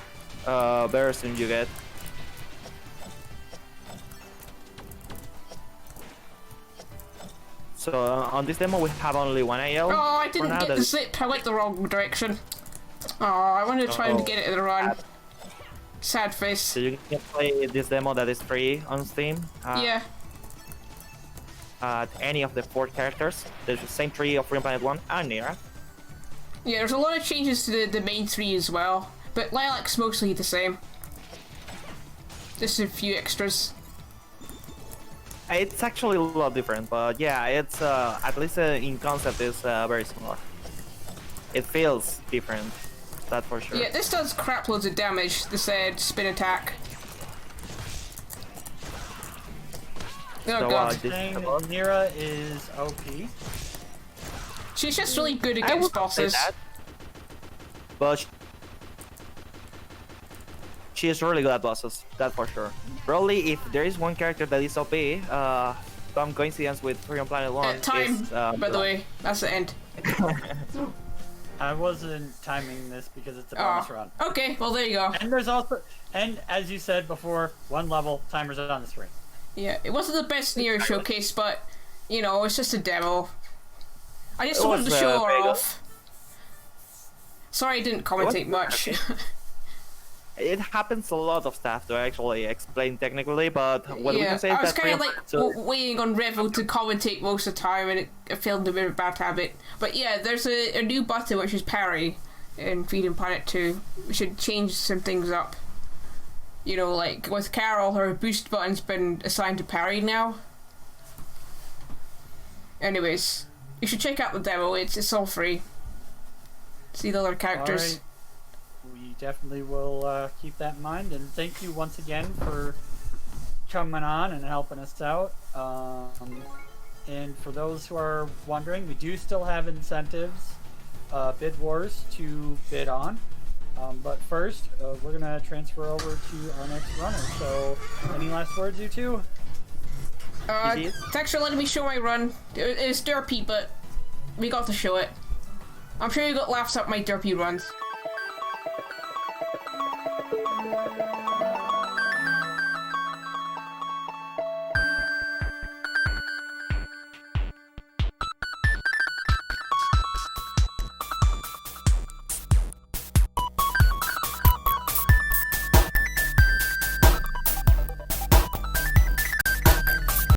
better zoom you get. So on this demo we have only one AL. Oh, I didn't get the zip. I went the wrong direction. Oh, I wanted to try and get it in the run. Sad face. So you can play this demo that is free on Steam. Yeah. Any of the 4 characters. There's the same 3 of Freedom Planet 1 and Nira. Yeah, there's a lot of changes to the main 3 as well, but Lilac's mostly the same. Just a few extras. It's actually a lot different, but yeah, it's at least in concept is very similar. It feels different, that's for sure. Yeah, this does crap loads of damage, this spin attack. Oh so, god. Nira is OP. She's just really good against bosses. But she is really good at bosses, that for sure. Probably if there is one character that is OP, some coincidence with Freedom Planet 1 time, is, by the way, that's the end. I wasn't timing this because it's a bonus run. Okay, well there you go. And there's also, and as you said before, 1 level, timers on the screen. Yeah, it wasn't the best Nero showcase, but, you know, it's just a demo. I just wanted to show her off. Sorry I didn't commentate much. It happens a lot of stuff to actually explain technically, but what we can say is that I was kind of like waiting on Revo to commentate most of the time, and it failed a bit of a bad habit. But yeah, there's a new button which is parry in Freedom Planet 2. We should change some things up. You know, like with Carol, her boost button's been assigned to parry now. Anyways, you should check out the demo. It's all free. See the other characters. All right. We definitely will keep that in mind, and thank you once again for coming on and helping us out. And for those who are wondering, we do still have incentives, bid wars to bid on. But first, we're gonna transfer over to our next runner. So, any last words, you two? Thanks for letting me show my run. It's derpy, but we got to show it. I'm sure you got laughs at my derpy runs.